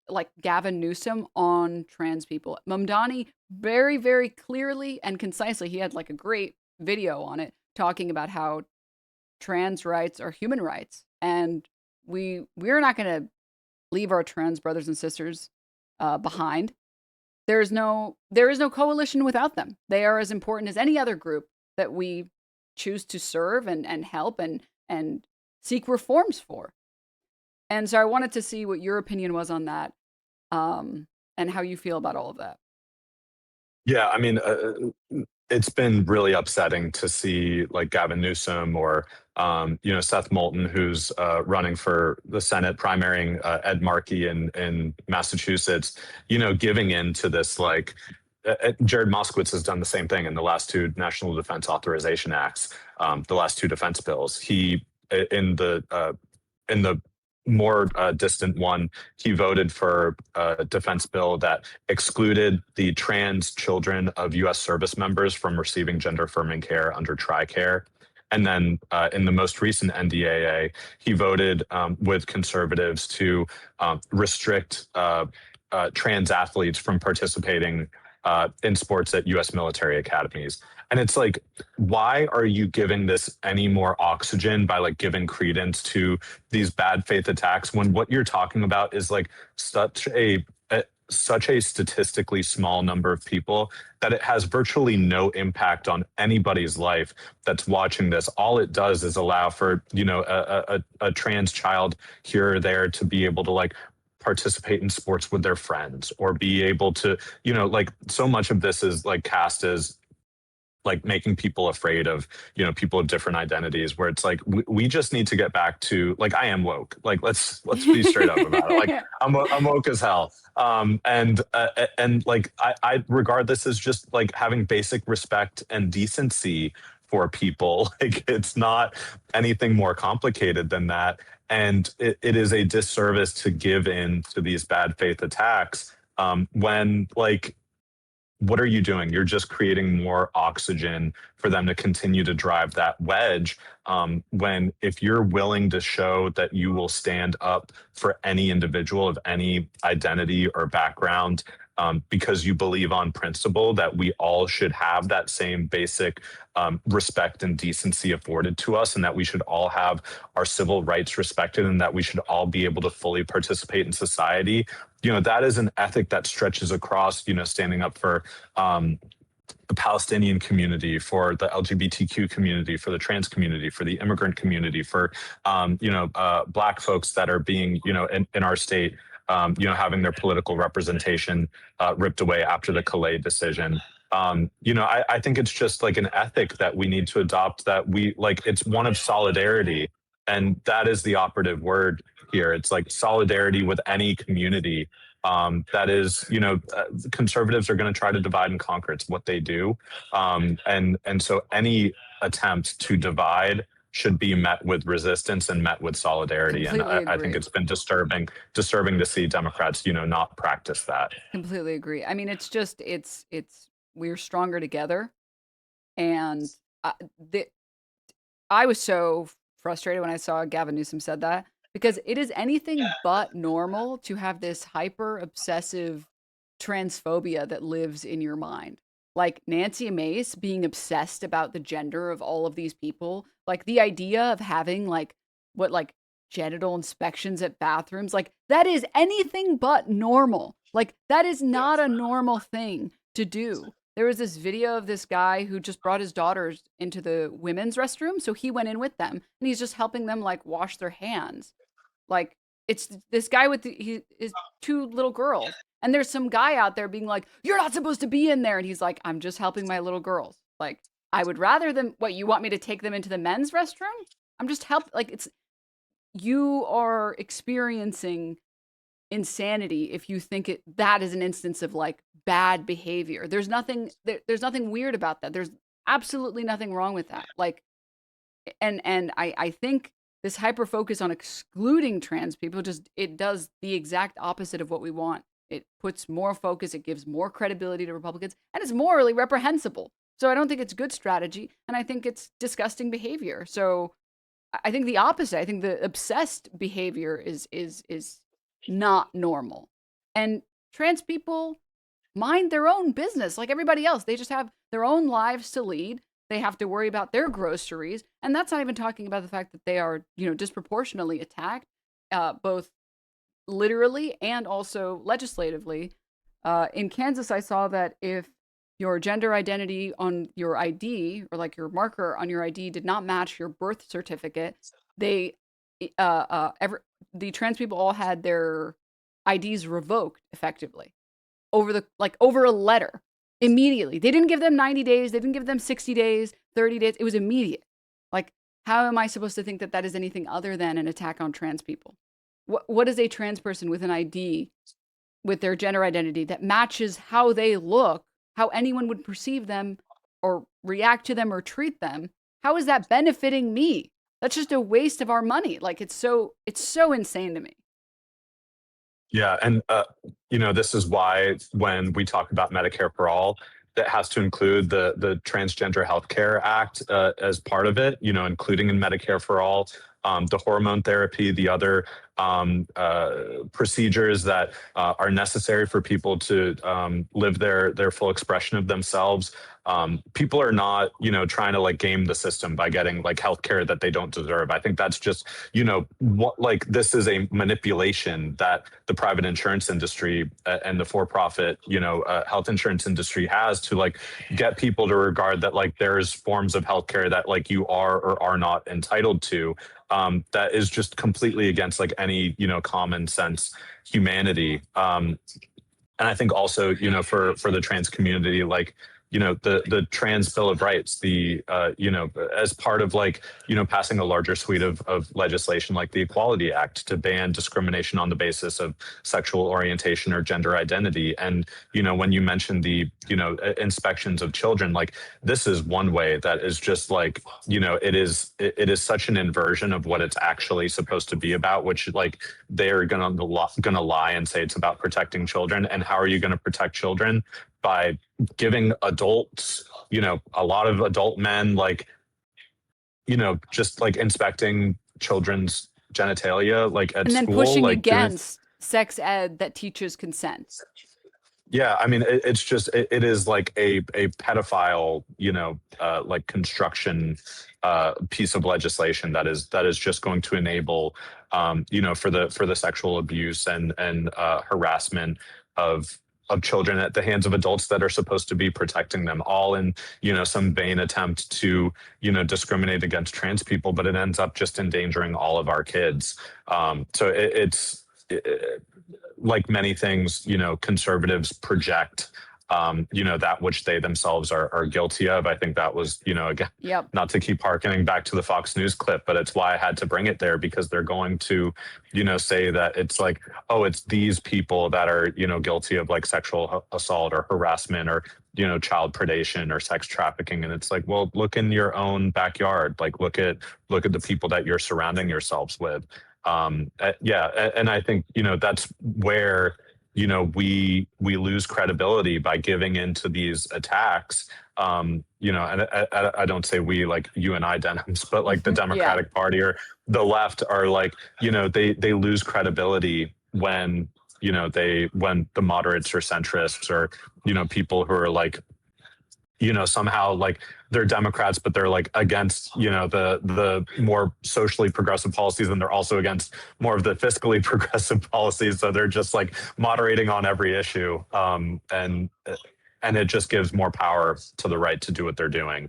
[SPEAKER 1] like Gavin Newsom on trans people. Mamdani very, very clearly and concisely, he had like a great video on it talking about how trans rights are human rights. And we're not going to leave our trans brothers and sisters behind. There is no coalition without them. They are as important as any other group that we choose to serve and help and seek reforms for. And so I wanted to see what your opinion was on that, and how you feel about all of that.
[SPEAKER 2] Yeah, I mean, it's been really upsetting to see like Gavin Newsom or Seth Moulton, who's running for the Senate, primarying Ed Markey in Massachusetts, giving in to this like Jared Moskowitz has done the same thing in the last two National Defense Authorization Acts, the last two defense bills. He in the more distant one, he voted for a defense bill that excluded the trans children of U.S. service members from receiving gender-affirming care under TRICARE. And then in the most recent NDAA, he voted with conservatives to restrict trans athletes from participating in sports at U.S. military academies. And it's like, why are you giving this any more oxygen by like giving credence to these bad faith attacks when what you're talking about is like such a statistically small number of people that it has virtually no impact on anybody's life that's watching this. All it does is allow for, a trans child here or there to be able to like participate in sports with their friends or be able to, like so much of this is like cast as like making people afraid of, people of different identities, where it's like, we just need to get back to like, I am woke. Like, let's be straight up about it. Like I'm woke as hell. And like, I regard this as just like having basic respect and decency for people. Like it's not anything more complicated than that. And it is a disservice to give in to these bad faith attacks when like, what are you doing? You're just creating more oxygen for them to continue to drive that wedge. When if you're willing to show that you will stand up for any individual of any identity or background, because you believe on principle that we all should have that same basic respect and decency afforded to us, and that we should all have our civil rights respected, and that we should all be able to fully participate in society. That is an ethic that stretches across, standing up for the Palestinian community, for the LGBTQ community, for the trans community, for the immigrant community, for Black folks that are being, in our state having their political representation ripped away after the Calais decision. I think it's just like an ethic that we need to adopt, that we like, it's one of solidarity. And that is the operative word here. It's like solidarity with any community. That is, conservatives are going to try to divide and conquer. It's what they do. And so any attempt to divide should be met with resistance and met with solidarity. And
[SPEAKER 1] Completely
[SPEAKER 2] I think
[SPEAKER 1] agree.
[SPEAKER 2] it's been disturbing to see Democrats, not practice that.
[SPEAKER 1] Completely agree. I mean, it's just it's we're stronger together, and I, the, I was so frustrated when I saw Gavin Newsom said that, because it is anything but normal to have this hyper obsessive transphobia that lives in your mind. Like Nancy Mace being obsessed about the gender of all of these people, like the idea of having like genital inspections at bathrooms, like that is anything but normal. Like that is not a normal thing to do. There was this video of this guy who just brought his daughters into the women's restroom, so he went in with them and he's just helping them like wash their hands. Like it's this guy with his two little girls, and there's some guy out there being like, "You're not supposed to be in there," and he's like, "I'm just helping my little girls." Like I would rather them. What, you want me to take them into the men's restroom? I'm just help. Like it's, you are experiencing insanity if you think that is an instance of like bad behavior. There's nothing weird about that. There's absolutely nothing wrong with that. Like, and I think this hyper focus on excluding trans people, just it does the exact opposite of what we want. It puts more focus, it gives more credibility to Republicans, and it's morally reprehensible. So I don't think it's good strategy, and I think it's disgusting behavior. So I think the opposite. I think the obsessed behavior is not normal. And trans people mind their own business like everybody else. They just have their own lives to lead. They have to worry about their groceries. And that's not even talking about the fact that they are, disproportionately attacked, both literally and also legislatively. In Kansas, I saw that if your gender identity on your ID, or like your marker on your ID, did not match your birth certificate, they the trans people all had their IDs revoked effectively over a letter immediately. They didn't give them 90 days, they didn't give them 60 days, 30 days. It was immediate. Like, how am I supposed to think that that is anything other than an attack on trans people? What is a trans person with an ID, with their gender identity that matches how they look, how anyone would perceive them or react to them or treat them? How is that benefiting me? That's just a waste of our money. Like, it's so insane to me.
[SPEAKER 2] Yeah, and this is why when we talk about Medicare for all, that has to include the Transgender Healthcare Act as part of it. Including in Medicare for all, the hormone therapy, the other procedures that are necessary for people to live their full expression of themselves. People are not, trying to like game the system by getting like healthcare that they don't deserve. I think that's just, this is a manipulation that the private insurance industry and the for-profit, health insurance industry has to like get people to regard that like there's forms of healthcare that like you are or are not entitled to. That is just completely against like any, common sense humanity. And I think also, for the trans community, like, the trans Bill of Rights, as part of like, passing a larger suite of legislation like the Equality Act to ban discrimination on the basis of sexual orientation or gender identity. And, when you mentioned the, inspections of children, like this is one way that is just like, it is such an inversion of what it's actually supposed to be about, which like they're gonna lie and say it's about protecting children. And how are you going to protect children? By giving adults, a lot of adult men, like, just like inspecting children's genitalia, like at
[SPEAKER 1] And then
[SPEAKER 2] school,
[SPEAKER 1] pushing
[SPEAKER 2] like doing.
[SPEAKER 1] against sex ed that teaches consent.
[SPEAKER 2] Yeah, I mean, it's just it is like a pedophile, like construction piece of legislation that is just going to enable, for the sexual abuse and harassment of children at the hands of adults that are supposed to be protecting them, all in, some vain attempt to, discriminate against trans people, but it ends up just endangering all of our kids. So like many things, conservatives project, that which they themselves are guilty of. I think that was, again,
[SPEAKER 1] Yep.
[SPEAKER 2] not to keep harkening back to the Fox News clip, but it's why I had to bring it there, because they're going to, say that it's like, oh, it's these people that are, guilty of like sexual assault or harassment or, child predation or sex trafficking. And it's like, well, look in your own backyard. Like, look at the people that you're surrounding yourselves with. Yeah. And I think, that's where, we lose credibility by giving into these attacks. And I don't say we, like you and I, Denims, but like the
[SPEAKER 1] Yeah.
[SPEAKER 2] Democratic Party or the left are like, they lose credibility when, when the moderates or centrists or, people who are like, somehow like they're Democrats, but they're like against, the more socially progressive policies, and they're also against more of the fiscally progressive policies. So they're just like moderating on every issue, and it just gives more power to the right to do what they're doing.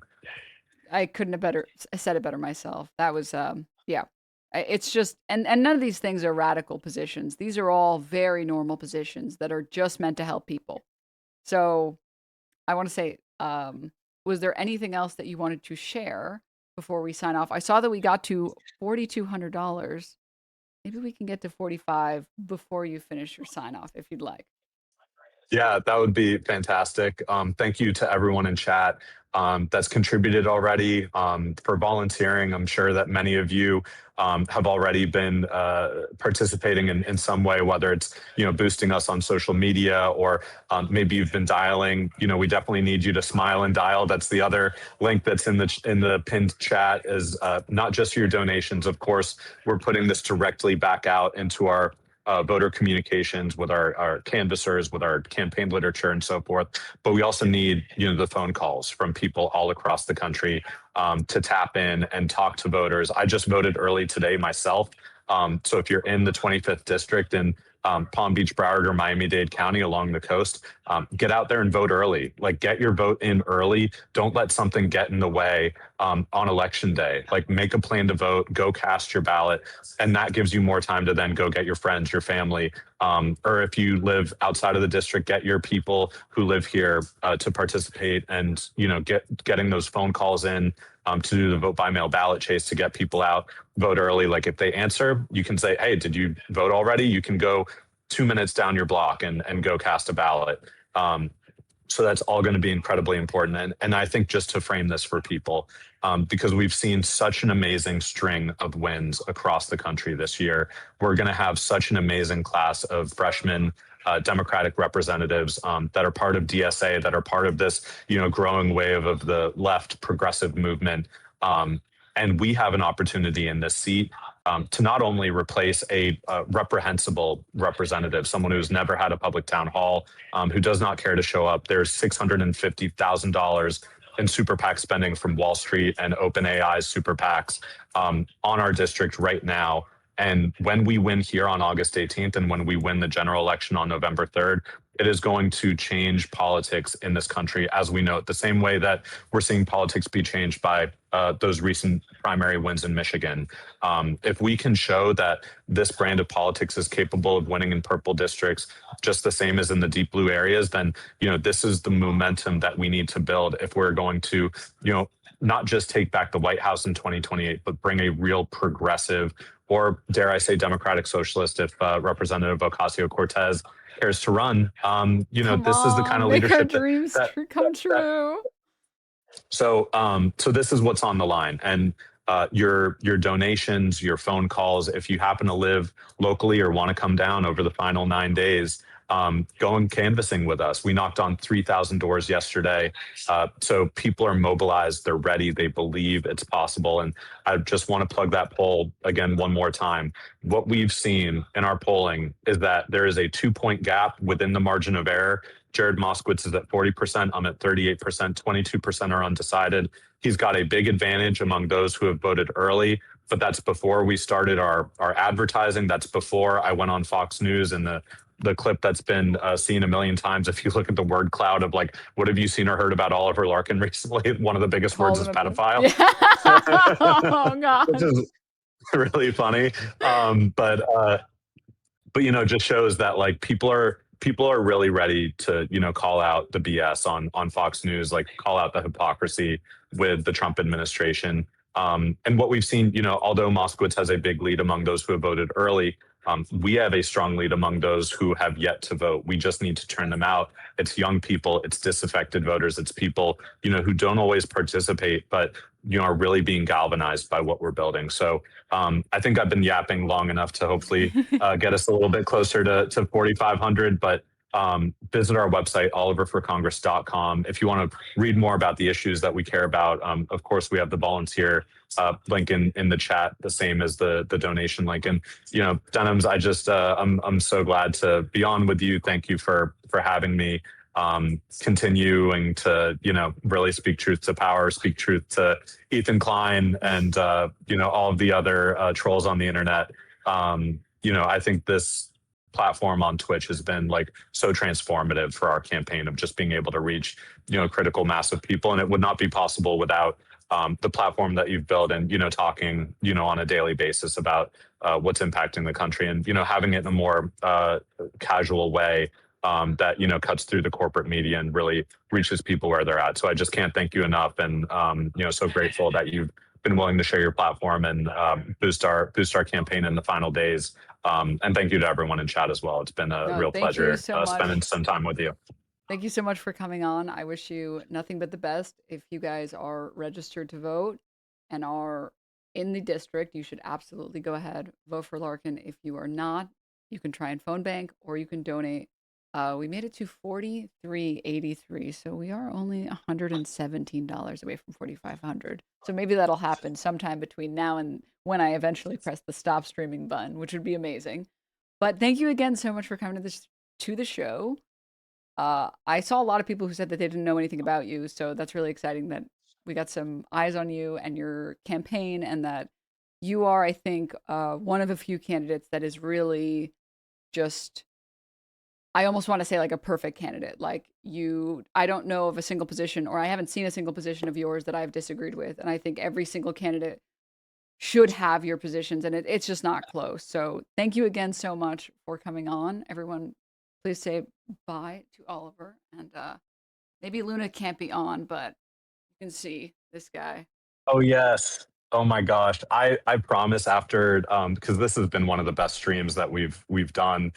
[SPEAKER 1] I couldn't have said it better myself. That was yeah. It's just and none of these things are radical positions. These are all very normal positions that are just meant to help people. So I want to say, was there anything else that you wanted to share before we sign off? I saw that we got to $4,200. Maybe we can get to 45 before you finish your sign off, if you'd like.
[SPEAKER 2] Yeah, that would be fantastic. Thank you to everyone in chat that's contributed already, for volunteering. I'm sure that many of you have already been participating in some way, whether it's boosting us on social media or maybe you've been dialing. We definitely need you to smile and dial. That's the other link that's in the pinned chat. Is not just your donations. Of course, we're putting this directly back out into our voter communications with our canvassers, with our campaign literature and so forth. But we also need, the phone calls from people all across the country to tap in and talk to voters. I just voted early today myself. So if you're in the 25th district in Palm Beach, Broward, or Miami-Dade County along the coast, get out there and vote early. Like, get your vote in early. Don't let something get in the way on election day. Like, make a plan to vote, go cast your ballot, and that gives you more time to then go get your friends, your family, or if you live outside of the district, get your people who live here to participate, and getting those phone calls in to do the vote by mail ballot chase to get people out, vote early. Like, if they answer, you can say, hey, did you vote already? You can go 2 minutes down your block and go cast a ballot. So that's all going to be incredibly important. And I think, just to frame this for people, because we've seen such an amazing string of wins across the country this year, we're going to have such an amazing class of freshmen Democratic representatives that are part of DSA, that are part of this, growing wave of the left progressive movement. And we have an opportunity in this seat to not only replace a reprehensible representative, someone who's never had a public town hall, who does not care to show up. There's $650,000 in super PAC spending from Wall Street and OpenAI's super PACs on our district right now. And when we win here on August 18th, and when we win the general election on November 3rd, it is going to change politics in this country, as we know it, the same way that we're seeing politics be changed by those recent primary wins in Michigan. If we can show that this brand of politics is capable of winning in purple districts, just the same as in the deep blue areas, then, this is the momentum that we need to build if we're going to, not just take back the White House in 2028, but bring a real progressive, or dare I say Democratic Socialist, if Representative Ocasio-Cortez cares to run. This is the kind of leadership
[SPEAKER 1] make our dreams come true.
[SPEAKER 2] So this is what's on the line, and your donations, your phone calls. If you happen to live locally or want to come down over the final 9 days, go and canvassing with us. We knocked on 3,000 doors yesterday. So people are mobilized, they're ready, they believe it's possible. And I just want to plug that poll again one more time. What we've seen in our polling is that there is a 2-point gap within the margin of error. Jared Moskowitz is at 40%, I'm at 38%, 22% are undecided. He's got a big advantage among those who have voted early, but that's before we started our advertising. That's before I went on Fox News, and the clip that's been seen a million times. If you look at the word cloud of like, what have you seen or heard about Oliver Larkin recently? One of the biggest words is pedophile.
[SPEAKER 1] Yeah. Oh, God.
[SPEAKER 2] Which is really funny. but just shows that like people are really ready to call out the BS on Fox News, like call out the hypocrisy with the Trump administration. And what we've seen, although Moskowitz has a big lead among those who have voted early, we have a strong lead among those who have yet to vote. We just need to turn them out. It's young people, it's disaffected voters, it's people who don't always participate, but are really being galvanized by what we're building. So I think I've been yapping long enough to hopefully get us a little bit closer to 4,500. But visit our website, oliverforcongress.com. If you want to read more about the issues that we care about, of course, we have the volunteer link in the chat, the same as the donation link. And Denims, I'm so glad to be on with you. Thank you for having me. Continuing to really speak truth to power, speak truth to Ethan Klein, and all of the other trolls on the internet. I think this platform on Twitch has been like so transformative for our campaign of just being able to reach critical mass of people, and it would not be possible without the platform that you've built, and talking on a daily basis about what's impacting the country, and having it in a more casual way that cuts through the corporate media and really reaches people where they're at. So I just can't thank you enough, and so grateful that you've been willing to share your platform and boost our campaign in the final days. And thank you to everyone in chat as well. It's been a real pleasure spending some time with you.
[SPEAKER 1] Thank you so much for coming on. I wish you nothing but the best. If you guys are registered to vote and are in the district, you should absolutely go ahead, vote for Larkin. If you are not, you can try and phone bank, or you can donate. We made it to $43.83, so we are only $117 away from 4,500. So maybe that'll happen sometime between now and when I eventually press the stop streaming button, which would be amazing. But thank you again so much for coming to the show. I saw a lot of people who said that they didn't know anything about you, so that's really exciting that we got some eyes on you and your campaign, and that you are, I think, one of a few candidates that is really just, I almost want to say like a perfect candidate. Like I don't know of a single position, or I haven't seen a single position of yours that I've disagreed with. And I think every single candidate should have your positions, and it's just not close. So thank you again so much for coming on. Everyone, please say bye to Oliver. And maybe Luna can't be on, but you can see this guy.
[SPEAKER 2] Oh, yes. Oh my gosh. I promise after, because this has been one of the best streams that we've done.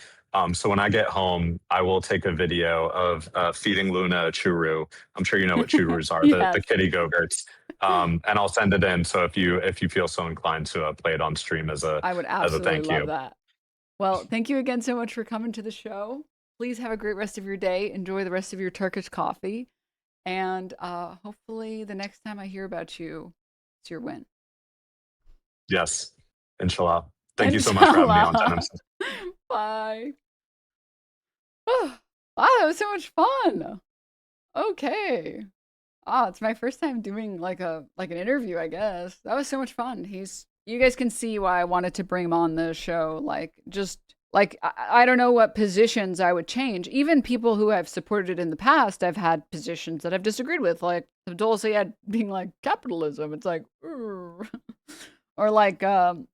[SPEAKER 2] So when I get home, I will take a video of feeding Luna a churu. I'm sure you know what churus are,
[SPEAKER 1] Yes.
[SPEAKER 2] the kitty go-gurts. And I'll send it in. So if you feel so inclined to play it on stream as a
[SPEAKER 1] I would absolutely
[SPEAKER 2] thank
[SPEAKER 1] love
[SPEAKER 2] you.
[SPEAKER 1] that. Well, thank you again so much for coming to the show. Please have a great rest of your day. Enjoy the rest of your Turkish coffee. And hopefully the next time I hear about you, it's your win.
[SPEAKER 2] Yes. Inshallah. Thank you so much for having me on, Denims.
[SPEAKER 1] Bye. Oh, wow, that was so much fun. Okay. It's my first time doing like an interview, I guess. That was so much fun. You guys can see why I wanted to bring him on the show. Like, just like, I don't know what positions I would change. Even people who have supported it in the past, I've had positions that I've disagreed with, like Abdullah Sayed being like capitalism. It's like, or like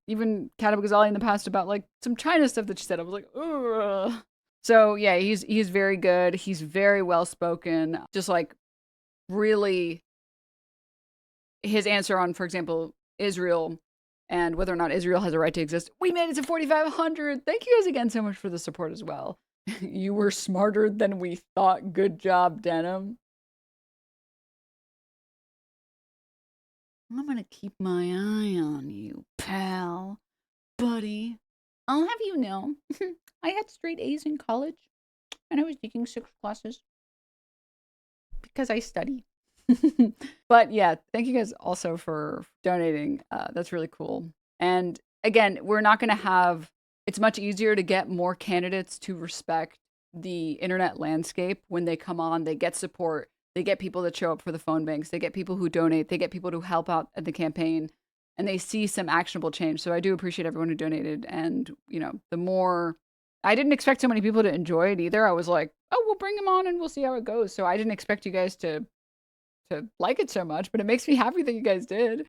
[SPEAKER 1] even Katib Ghazali in the past about like some China stuff that she said. I was like, ugh. So yeah, he's very good. He's very well spoken. Just like really, his answer on, for example, Israel and whether or not Israel has a right to exist. We made it to 4,500. Thank you guys again so much for the support as well. You were smarter than we thought. Good job, Denim. I'm gonna keep my eye on you, pal. Buddy. I'll have you know, I had straight A's in college, and I was taking 6 classes because I study. But yeah, thank you guys also for donating. That's really cool. And again, we're not going to have, it's much easier to get more candidates to respect the internet landscape when they come on, they get support, they get people that show up for the phone banks, they get people who donate, they get people to help out at the campaign, and they see some actionable change. So I do appreciate everyone who donated. And, the more, I didn't expect so many people to enjoy it either. I was like, oh, we'll bring them on and we'll see how it goes. So I didn't expect you guys to like it so much, but it makes me happy that you guys did.